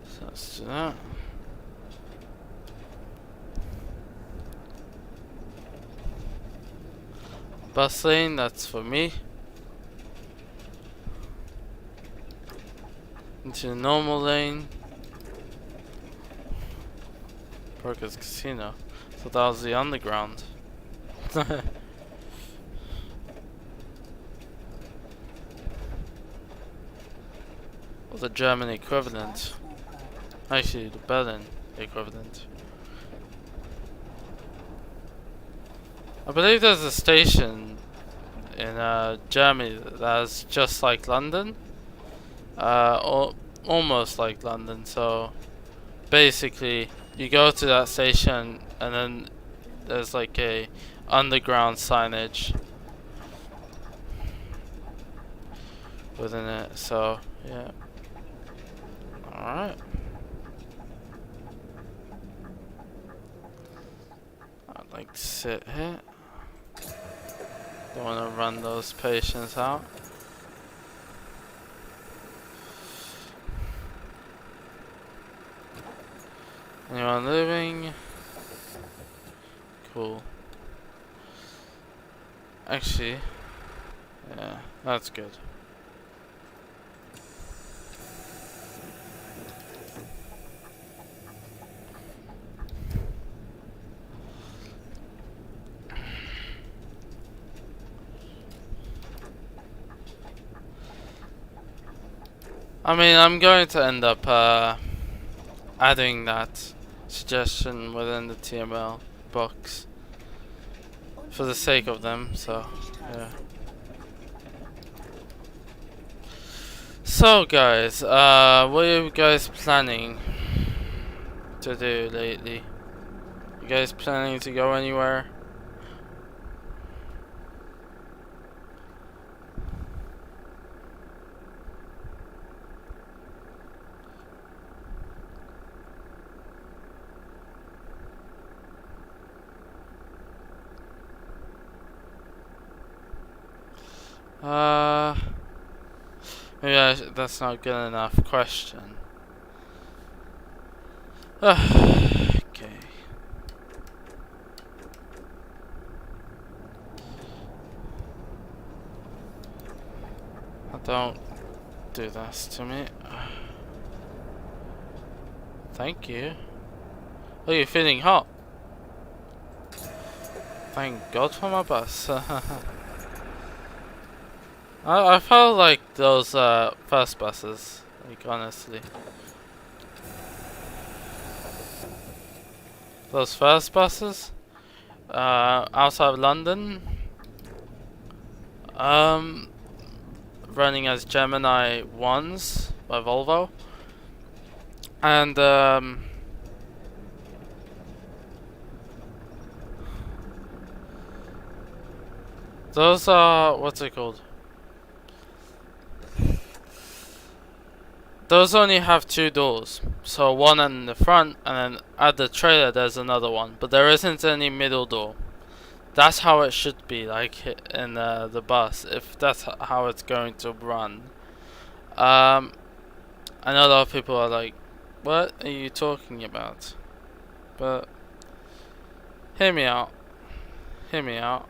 So let's do that. Bus lane, that's for me. Into the normal lane. Parker's Casino. So that was the underground. Or the German equivalent. Actually, the Berlin equivalent. I believe there's a station in Germany that's just like London. Almost like London. So basically, you go to that station and then there's like a underground signage within it. So yeah. Alright. I'd like to sit here. Don't want to run those patients out. Anyone living? Cool. Actually, yeah, that's good. I mean, I'm going to end up adding that suggestion within the TML box for the sake of them, so yeah. So guys, what are you guys planning to do lately? You guys planning to go anywhere? Maybe that's not good enough question. Okay. Don't do this to me. Thank you. Oh, you're feeling hot. Thank God for my bus. I felt like those first buses, like honestly. those first buses outside of London, running as Gemini 1s by Volvo, and those are, what's it called? Those only have 2 doors, so one in the front, and then at the trailer there's another one, but there isn't any middle door. That's how it should be, like in the bus, if that's how it's going to run. I know a lot of people are like, what are you talking about? But hear me out. Hear me out.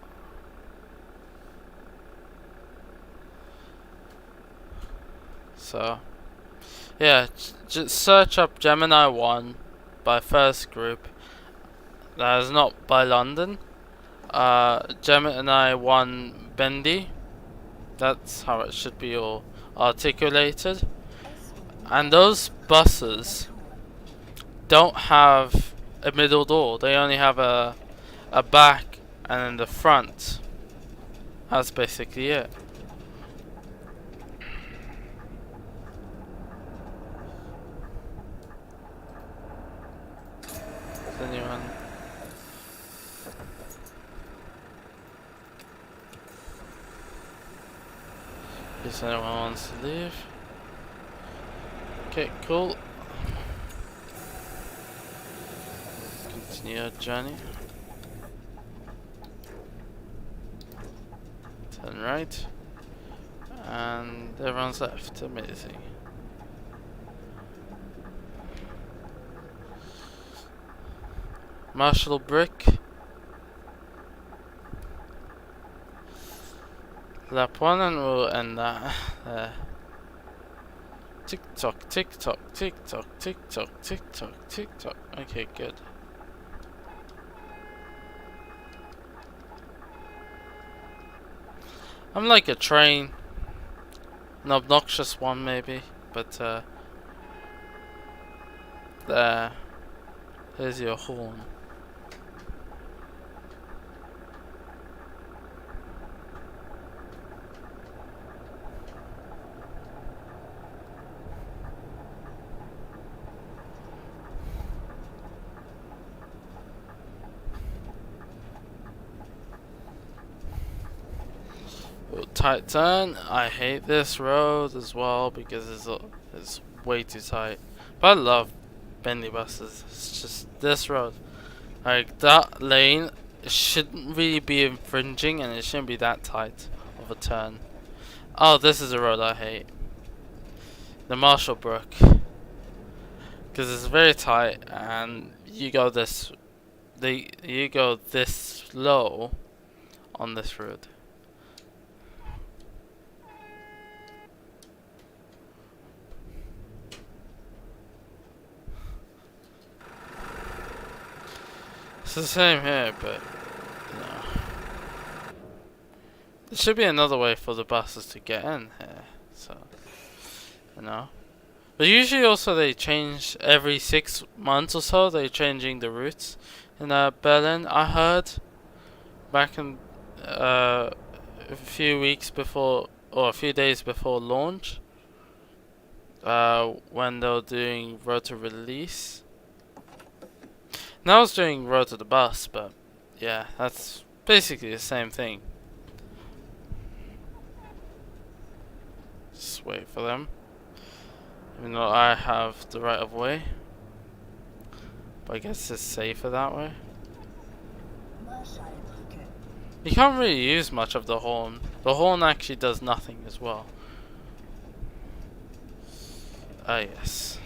So yeah, just search up Gemini 1 by first group. That is not by London. Gemini 1 Bendy. That's how it should be all articulated. And those buses don't have a middle door. They only have a back and then the front. That's basically it. Does anyone? If anyone wants to leave. Okay, cool. Continue our journey. Turn right. And everyone's left. Amazing. Marshall brick. Lap 1 and we'll end that there. Tick tock, tick tock, tick tock, tick tock, tick tock, tick tock. Okay, good. I'm like a train. An obnoxious one maybe, but there. Here's your horn. Tight turn. I hate this road as well because it's way too tight. But I love bendy buses. It's just this road. Like that lane shouldn't really be infringing and it shouldn't be that tight of a turn. Oh, this is a road I hate. The Marshall Brook. Because it's very tight and you go this slow on this road. It's the same here, but no. There should be another way for the buses to get in here, so you know. But usually also they change every 6 months or so. They're changing the routes in Berlin. I heard back in a few weeks before or a few days before launch, when they were doing road to release. Now I was doing road to the bus, but yeah, that's basically the same thing. Just wait for them. Even though I have the right of way. But I guess it's safer that way. You can't really use much of the horn. The horn actually does nothing as well. Ah yes.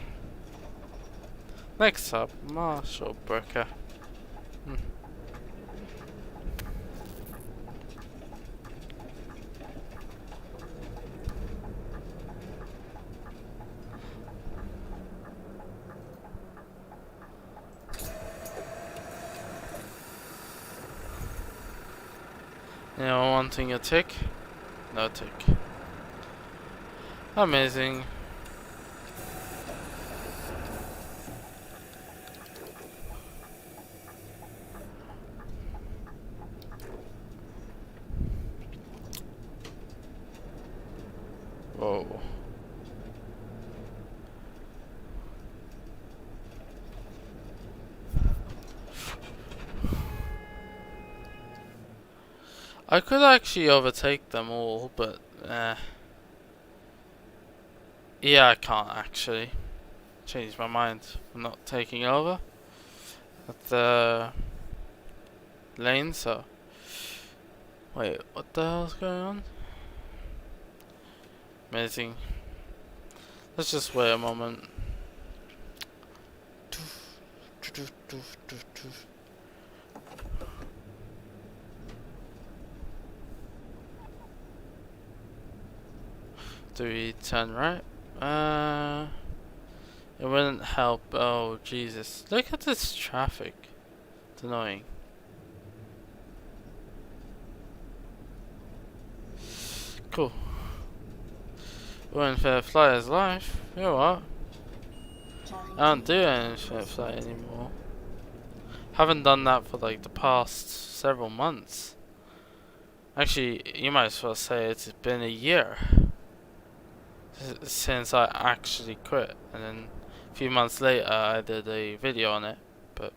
Next up, Marshall Breaker. Anyone wanting a tick? No tick. Amazing. Whoa. I could actually overtake them all, but yeah, I can't actually. Changed my mind. I'm not taking over at the lane, so wait, what the hell's going on? Amazing. Let's just wait a moment. Do we turn right? It wouldn't help. Oh Jesus! Look at this traffic. It's annoying. Cool. We're in Fair Flyer's life. You know what? I don't do any Fair Fly anymore. Haven't done that for like the past several months. Actually, you might as well say it's been a year since I actually quit, and then a few months later I did a video on it, but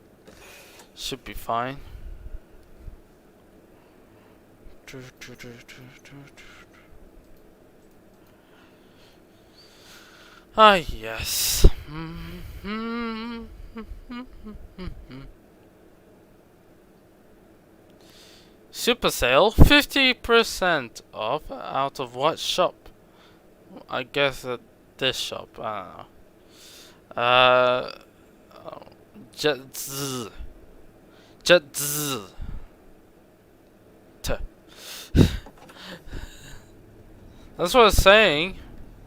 should be fine. Ah yes. Super sale, 50% off. Out of what shop? I guess at this shop. I don't know. Jetz. Jetz. That's what I was saying.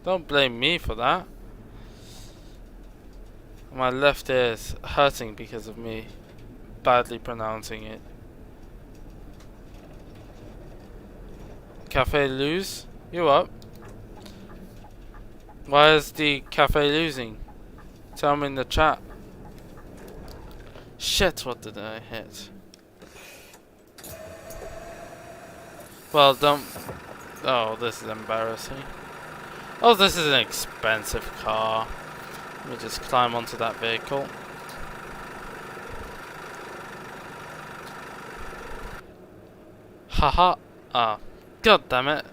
Don't blame me for that. My left ear is hurting because of me badly pronouncing it. Cafe lose? You up? Why is the cafe losing? Tell me in the chat. Shit, what did I hit? Well, don't... Oh, this is embarrassing. Oh, this is an expensive car. Let me just climb onto that vehicle. Haha. Ah. God damn it.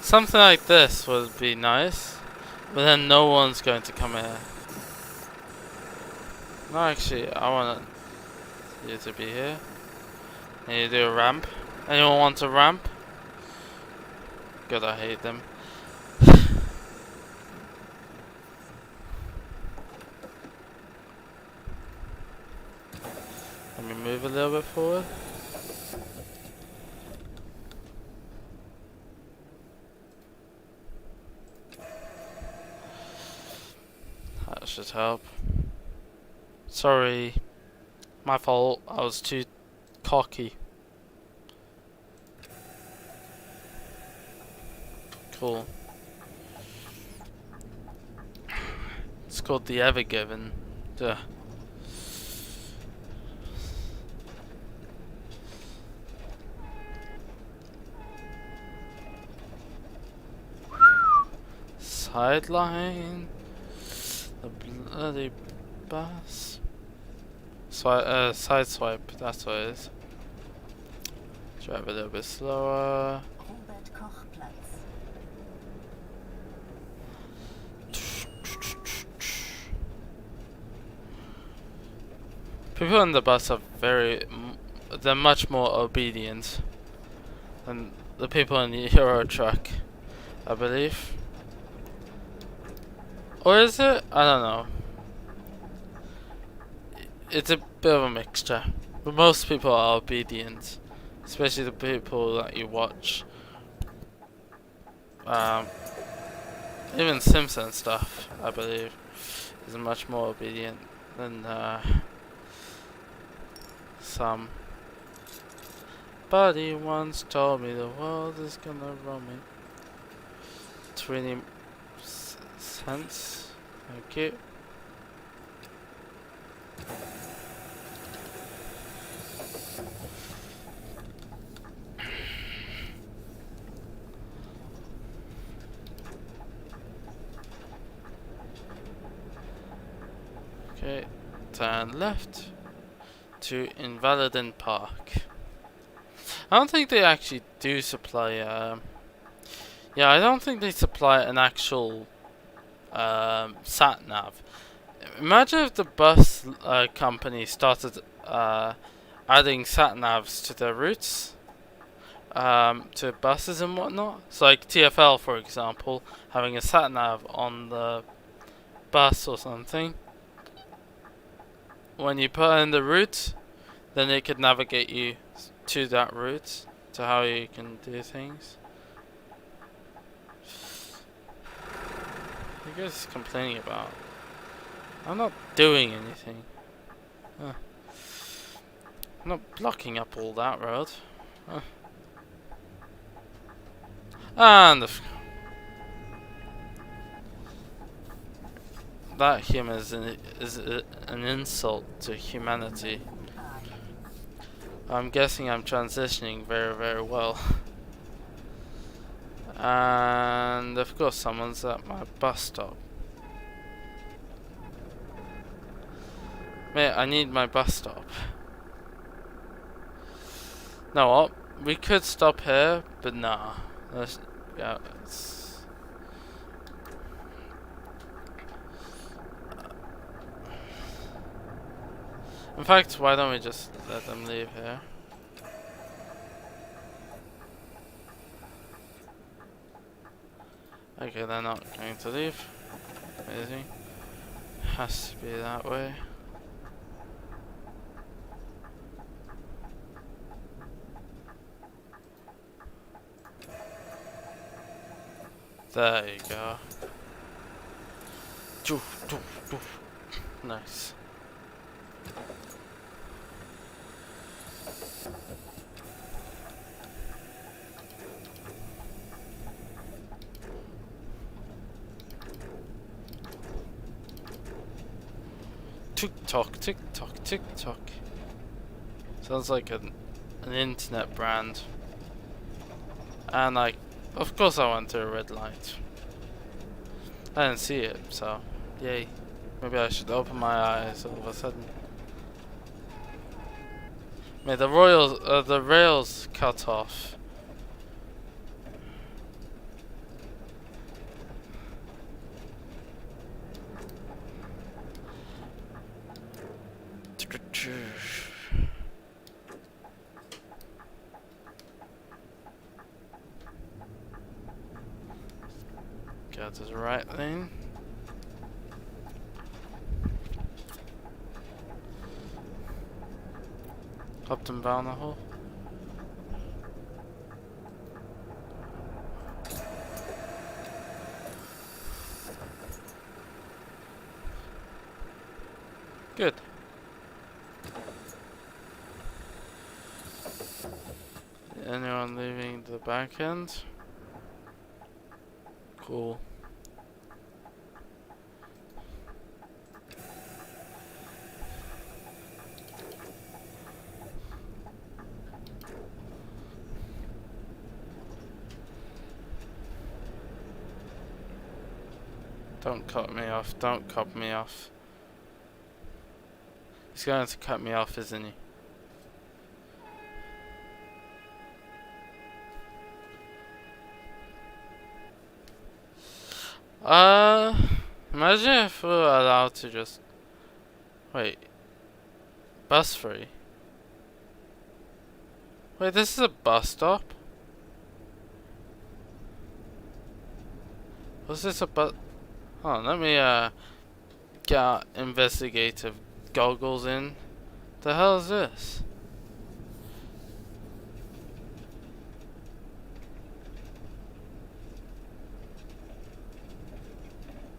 Something like this would be nice, but then no one's going to come here. No, actually, I want you to be here. And you do a ramp. Anyone want a ramp? God, I hate them. Let me move a little bit forward. That should help. Sorry. My fault. I was too cocky. Cool. It's called the Ever Given. Duh. Sideline. The bloody bus. Side swipe. That's what it is. Drive a little bit slower. People on the bus are they're much more obedient than the people in the Euro truck, I believe. Or is it? I don't know. It's a bit of a mixture. But most people are obedient. Especially the people that you watch. Even Simpson stuff, I believe, is much more obedient than some. Buddy once told me the world is gonna run me. 20 cents. Thank you. turn left to Invalidin Park. I don't think they actually do supply, yeah, I don't think they supply an actual sat-nav. Imagine if the bus company started adding sat-navs to their routes, to buses and whatnot. So like TfL, for example, having a sat-nav on the bus or something. When you put in the route, then it could navigate you to that route, to how you can do things. You guys complaining about? I'm not doing anything. I'm not blocking up all that road. And that human is an insult to humanity. I'm guessing I'm transitioning very, very well. And of course someone's at my bus stop. Mate, I need my bus stop. No, what? We could stop here, but nah. Yeah, in fact, why don't we just let them leave here? Okay, they're not going to leave. Amazing. Has to be that way. There you go. Nice. Tick tock, tick tock, tick tock. Sounds like an internet brand. And of course I went to a red light. I didn't see it, so yay. Maybe I should open my eyes all of a sudden. May the rails cut off. Go to the right lane. Up and down the hole. Good. Anyone leaving the back end? Cool. Don't cut me off, don't cut me off. He's going to cut me off, isn't he? Imagine if we were allowed to just... Wait. Bus free? Wait, this is a bus stop? Was this a bus... Oh, let me get our investigative goggles in. The hell is this?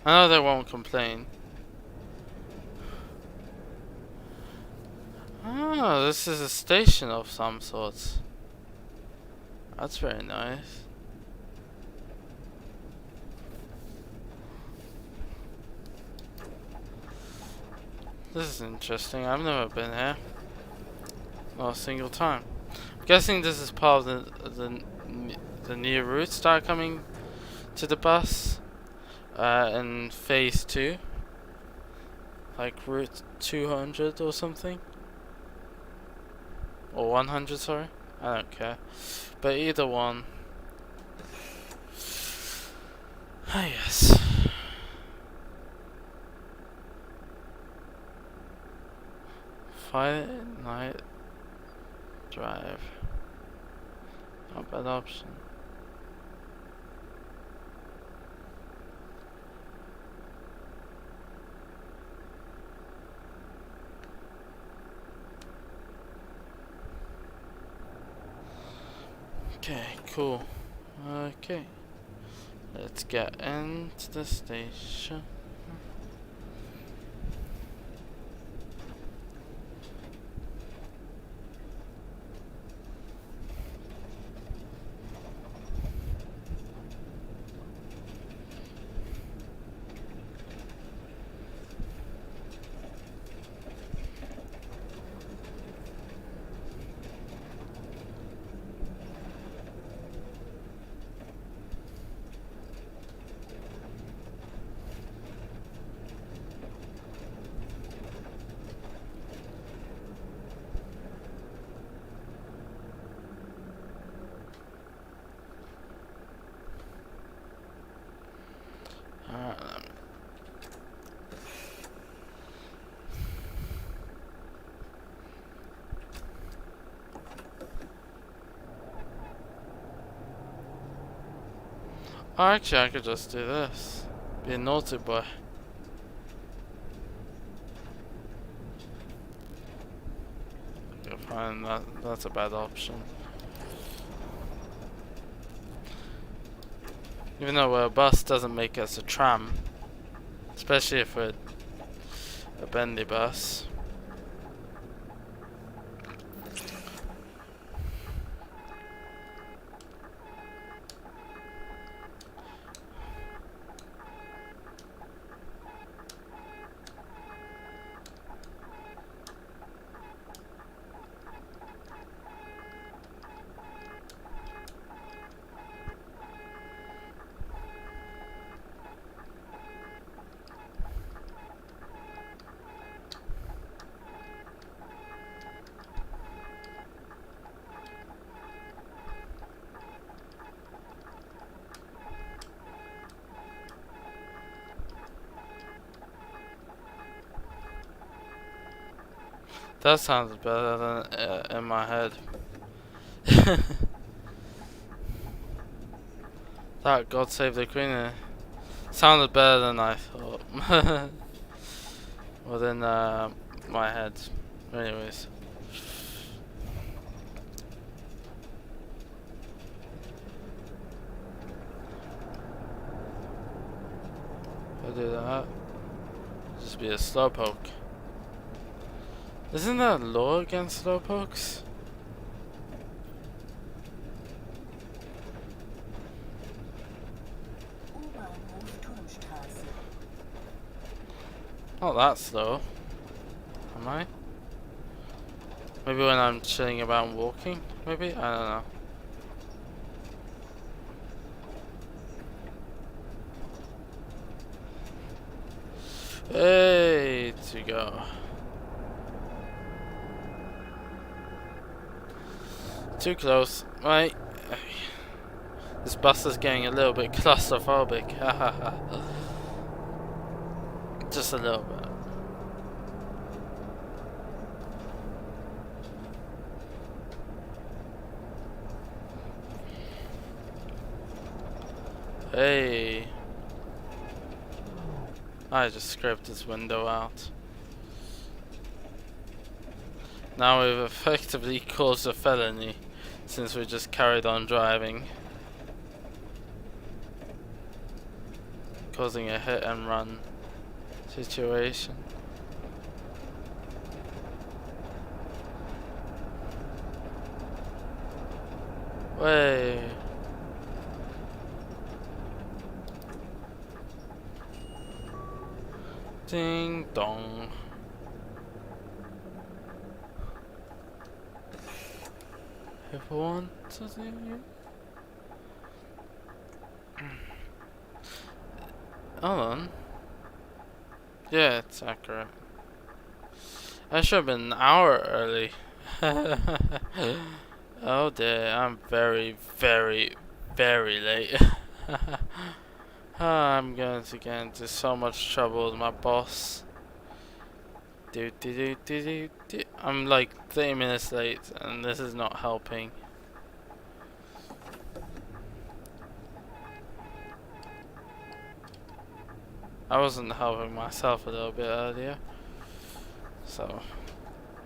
I know they won't complain. Oh, this is a station of some sorts. That's very nice. This is interesting. I've never been here. Not a single time. I'm guessing this is part of the new routes that are coming to the bus in phase 2. Like route 200 or something, or 100, sorry, I don't care, but either one. Ah, yes. Friday night drive, not bad option. Okay, cool. Okay, let's get into the station. Alright, actually, I could just do this. Be a naughty boy. Okay, fine, that's a bad option. Even though a bus doesn't make us a tram, especially if we're a bendy bus. That sounds better than in my head. That God Save the Queen sounded better than I thought. Within my head. Anyways. If I do that, just be a slowpoke. Isn't that law against slowpokes? Not that slow, am I? Maybe when I'm chilling about and walking, maybe? I don't know. Hey, to go. Too close, right? This bus is getting a little bit claustrophobic. Just a little bit. Hey. I just scraped this window out. Now we've effectively caused a felony since we just carried on driving. Causing a hit and run situation. Way. Ding dong. Everyone to see you. Hold on. Yeah, it's accurate. I should have been an hour early. Oh dear, I'm very, very, very late. I'm going to get into so much trouble with my boss. I'm like 30 minutes late and this is not helping. I wasn't helping myself a little bit earlier, so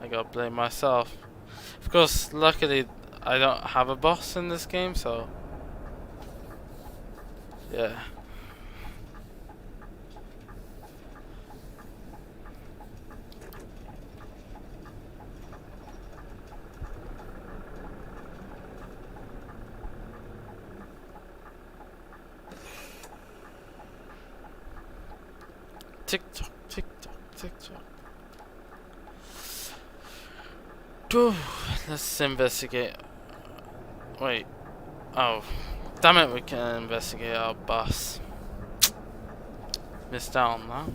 I gotta blame myself. Of course, luckily I don't have a boss in this game, so yeah. Tick tock, tick tock, tick tock. Let's investigate. Wait. Oh. Damn it, we can investigate our bus. Missed out on that.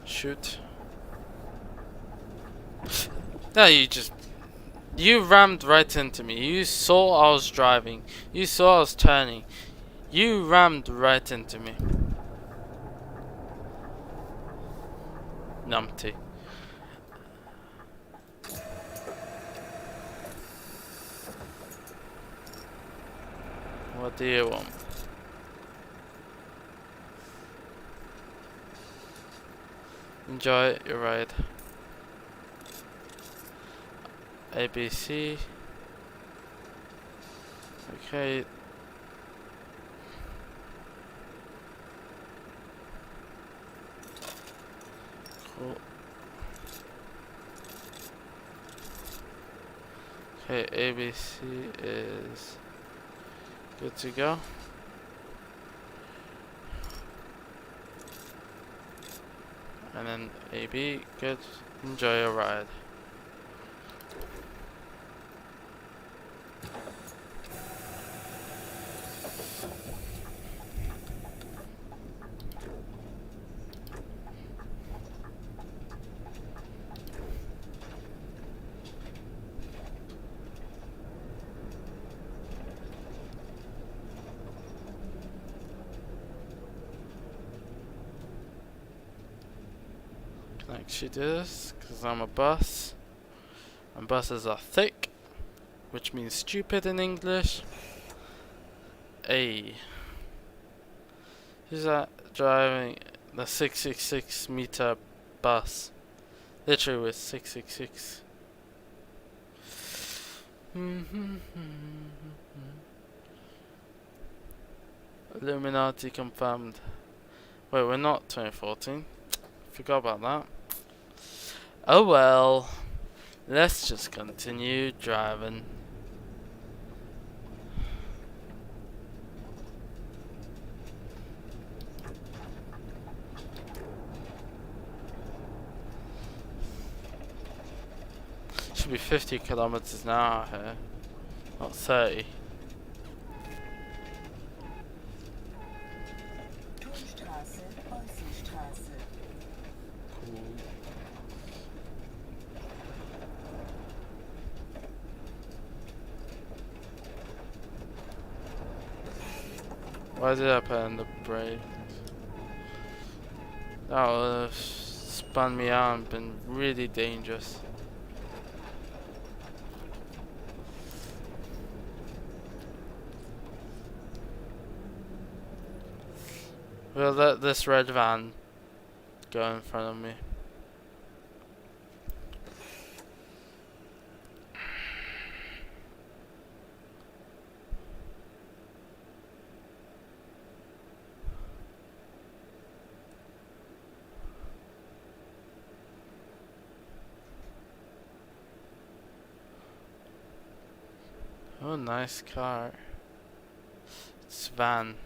Shoot. No, you rammed right into me. You saw I was driving. You saw I was turning. You rammed right into me. Numpty. What do you want? Enjoy your ride. ABC. Okay. Cool. Okay, ABC is good to go. And then AB, good. Enjoy your ride. Can I actually do this? Because I'm a bus. And buses are thick, which means stupid in English. A. Who's that driving the 666 meter bus? Literally with 666. Illuminati confirmed. Wait, we're not 2014. Forgot about that. Oh well. Let's just continue driving. Should be 50 kilometers an hour here, not 30. Cool. Why did I put in the brake? That would have spun me out and been really dangerous. We'll let this red van go in front of me. Oh, nice car. It's van.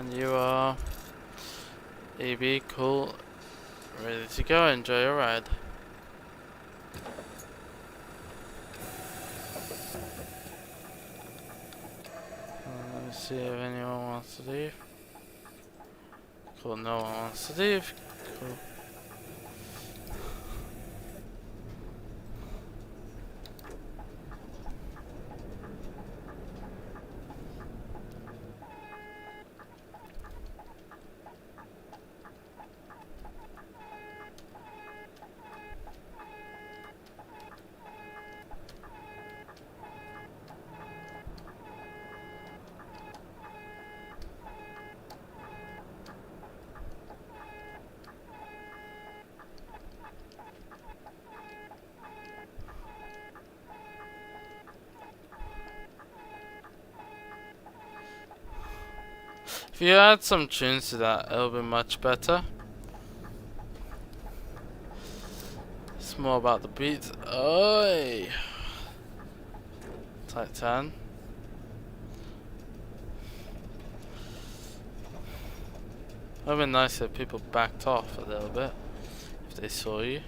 when you are EB cool, ready to go. Enjoy your ride. Let me see if anyone wants to leave. Cool, no one wants to leave. Cool. If you add some tunes to that, it'll be much better. It's more about the beats. Oi! Tight 10. It would have been nice if people backed off a little bit if they saw you.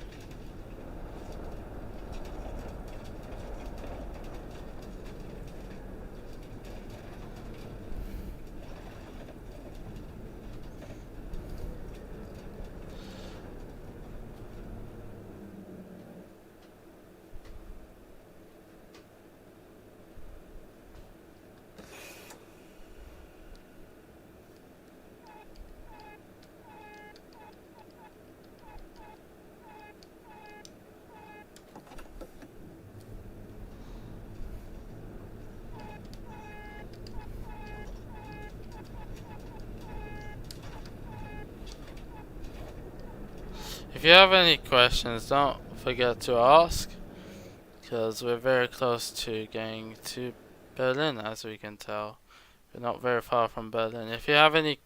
If you have any questions, don't forget to ask, because we're very close to getting to Berlin, as we can tell. We're not very far from Berlin. If you have any,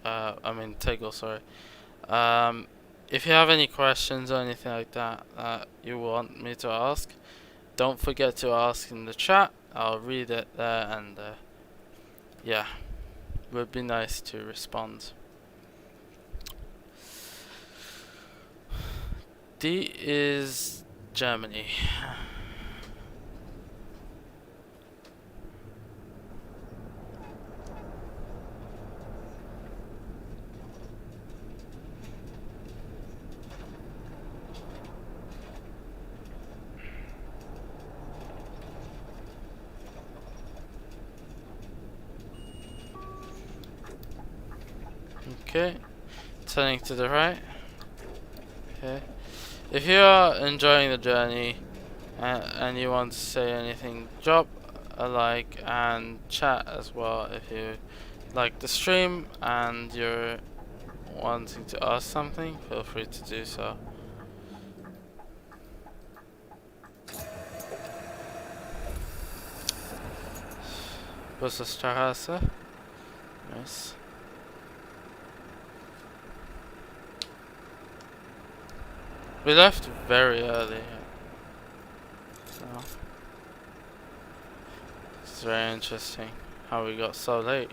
Tegel, sorry. If you have any questions or anything like that that you want me to ask, don't forget to ask in the chat. I'll read it there, and yeah, it would be nice to respond. D is Germany. Okay, turning to the right. Okay. If you are enjoying the journey and you want to say anything, drop a like and chat as well. If you like the stream and you're wanting to ask something, feel free to do so. Busstraße. Nice. We left very early, so it's very interesting how we got so late.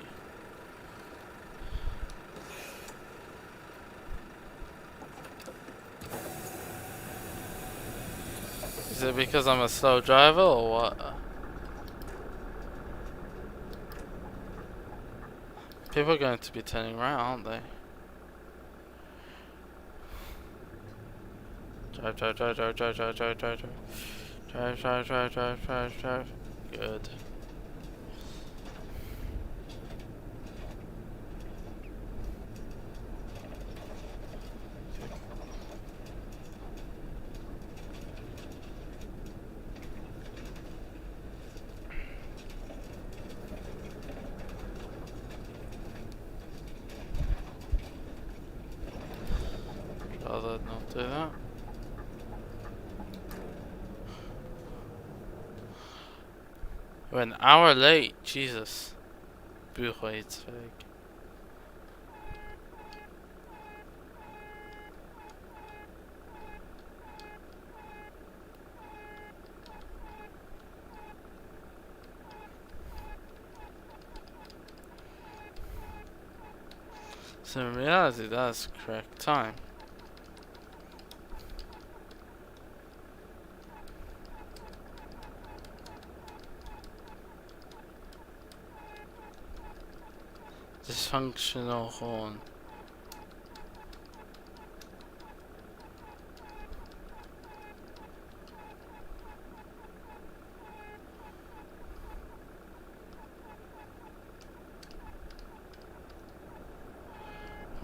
Is it because I'm a slow driver or what? People are going to be turning right, aren't they? Drive, drive, drive, drive, drive, drive, drive, drive, drive. Drive, drive, drive, drive, drive, drive. Good. Rather not do that. We're an hour late, Jesus. Buchheitsweg. So in reality, that's correct time. Dysfunctional horn.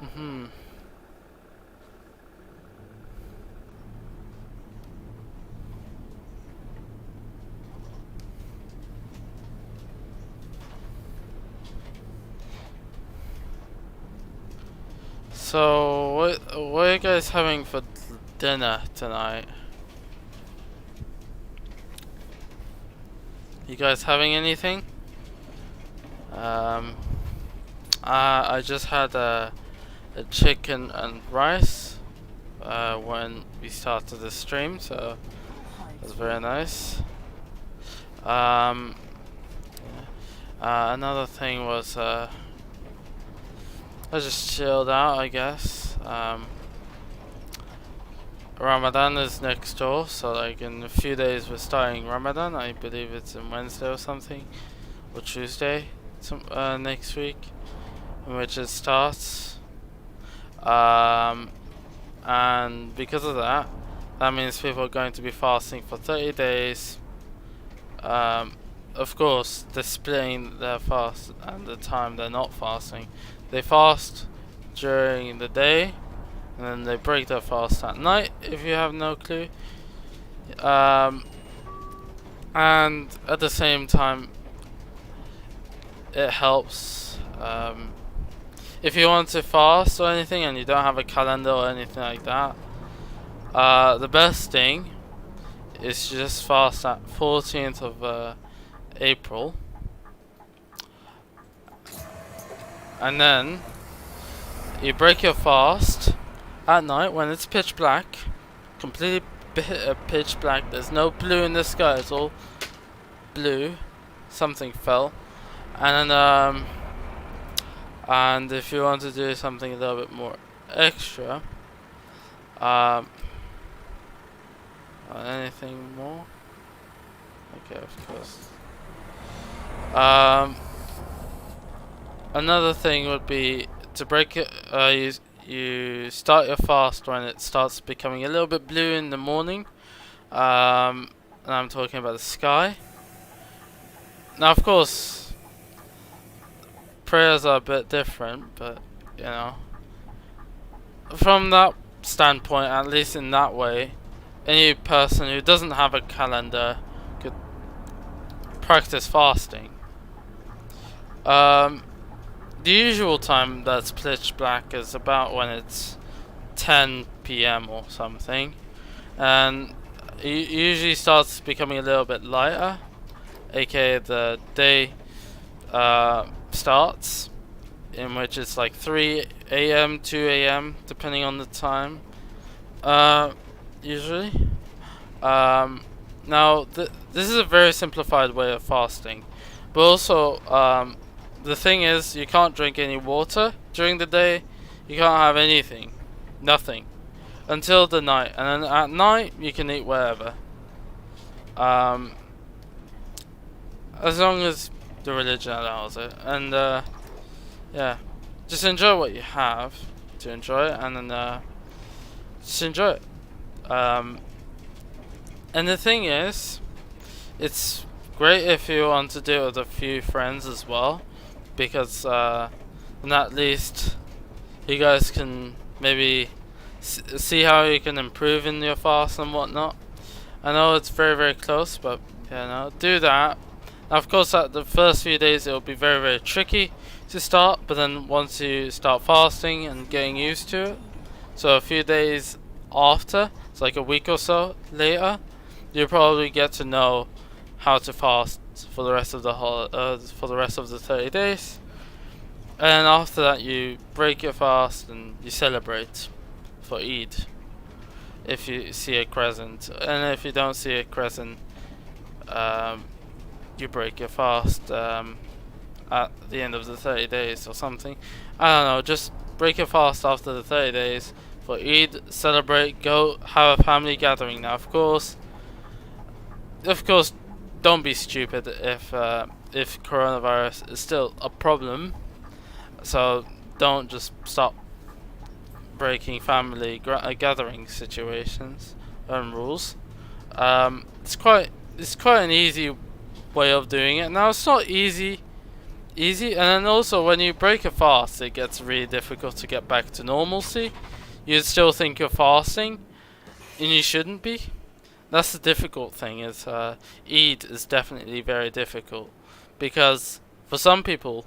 Mm-hmm. So, what are you guys having for dinner tonight? You guys having anything? I just had a chicken and rice when we started the stream, so it was very nice. Another thing was I just chilled out, I guess. Ramadan is next door, so like in a few days we're starting Ramadan. I believe it's on Wednesday or something, or Tuesday, next week, in which it starts. And because of that, that means people are going to be fasting for 30 days. Of course, they're splitting their fast and the time they're not fasting. They fast during the day, and then they break their fast at night, if you have no clue. And at the same time, it helps. If you want to fast or anything and you don't have a calendar or anything like that, the best thing is to just fast at 14th of April, and then you break your fast at night when it's pitch black, completely pitch black. There's no blue in the sky, it's all blue. Something fell. And then and if you want to do something a little bit more extra, anything more? Okay, of course. Another thing would be to break it. You start your fast when it starts becoming a little bit blue in the morning. And I'm talking about the sky. Now, of course, prayers are a bit different, but you know, from that standpoint, at least in that way, any person who doesn't have a calendar could practice fasting. The usual time that's pitch black is about when it's 10 p.m. or something, and it usually starts becoming a little bit lighter, aka the day starts, in which it's like 3 a.m., 2 a.m., depending on the time, usually. Now, this is a very simplified way of fasting, but also, the thing is, you can't drink any water during the day. You can't have anything, nothing, until the night, and then at night you can eat wherever. As long as the religion allows it, and yeah, just enjoy what you have to enjoy it, and then just enjoy it. And the thing is, it's great if you want to do it with a few friends as well, because then at least you guys can maybe see how you can improve in your fast and whatnot. I know it's very, very close, but you know, do that. Now, of course, at the first few days it will be very, very tricky to start, but then once you start fasting and getting used to it, so a few days after, it's like a week or so later, you'll probably get to know how to fast for the rest of the for the rest of the 30 days. And after that, you break your fast and you celebrate for Eid if you see a crescent, and if you don't see a crescent, you break your fast at the end of the 30 days or something. I don't know, just break a fast after the 30 days for Eid, celebrate, go have a family gathering. Now, of course, don't be stupid if coronavirus is still a problem. So don't just stop breaking family gathering situations and rules. It's quite an easy way of doing it. Now it's not easy, and then also when you break a fast, it gets really difficult to get back to normalcy. You still think you're fasting, and you shouldn't be. That's the difficult thing. Is Eid is definitely very difficult because for some people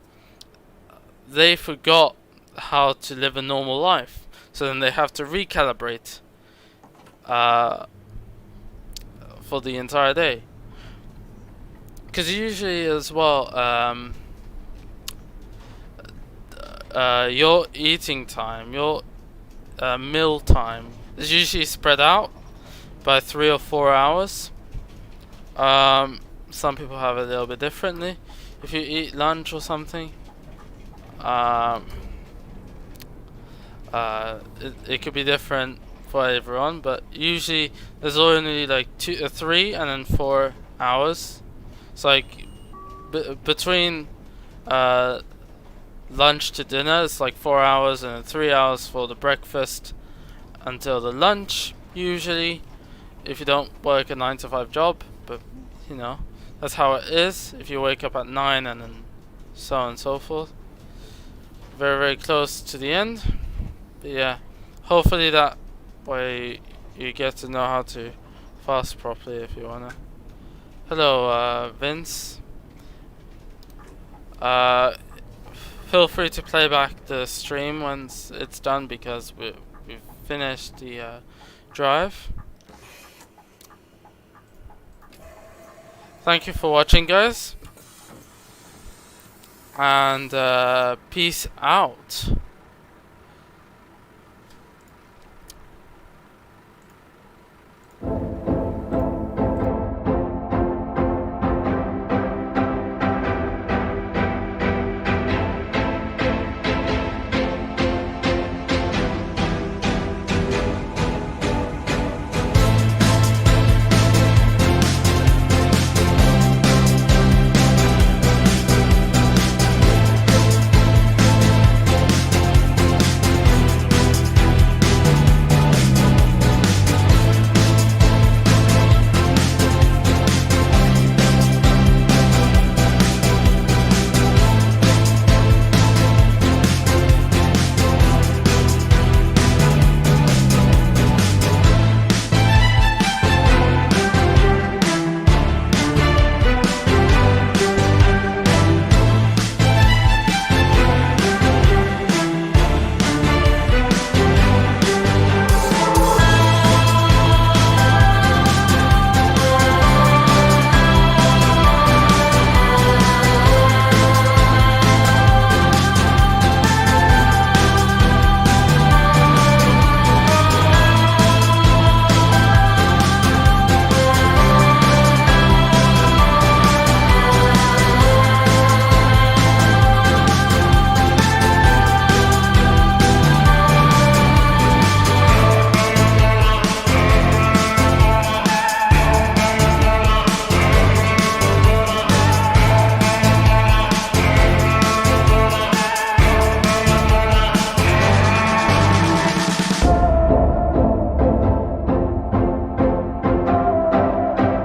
they forgot how to live a normal life, so then they have to recalibrate for the entire day. Because usually as well, your eating time, your meal time is usually spread out by 3 or 4 hours. Some people have it a little bit differently. If you eat lunch or something, it could be different for everyone, but usually there's only like 3 and then 4 hours. It's like between lunch to dinner, it's like 4 hours, and then 3 hours for the breakfast until the lunch, usually, if you don't work a 9 to 5 job. But you know, that's how it is. If you wake up at 9 and then so on and so forth. Very, very close to the end. But yeah, hopefully that way you get to know how to fast properly if you wanna. Hello, Vince. Feel free to play back the stream once it's done, because we've finished the drive. Thank you for watching, guys, and peace out.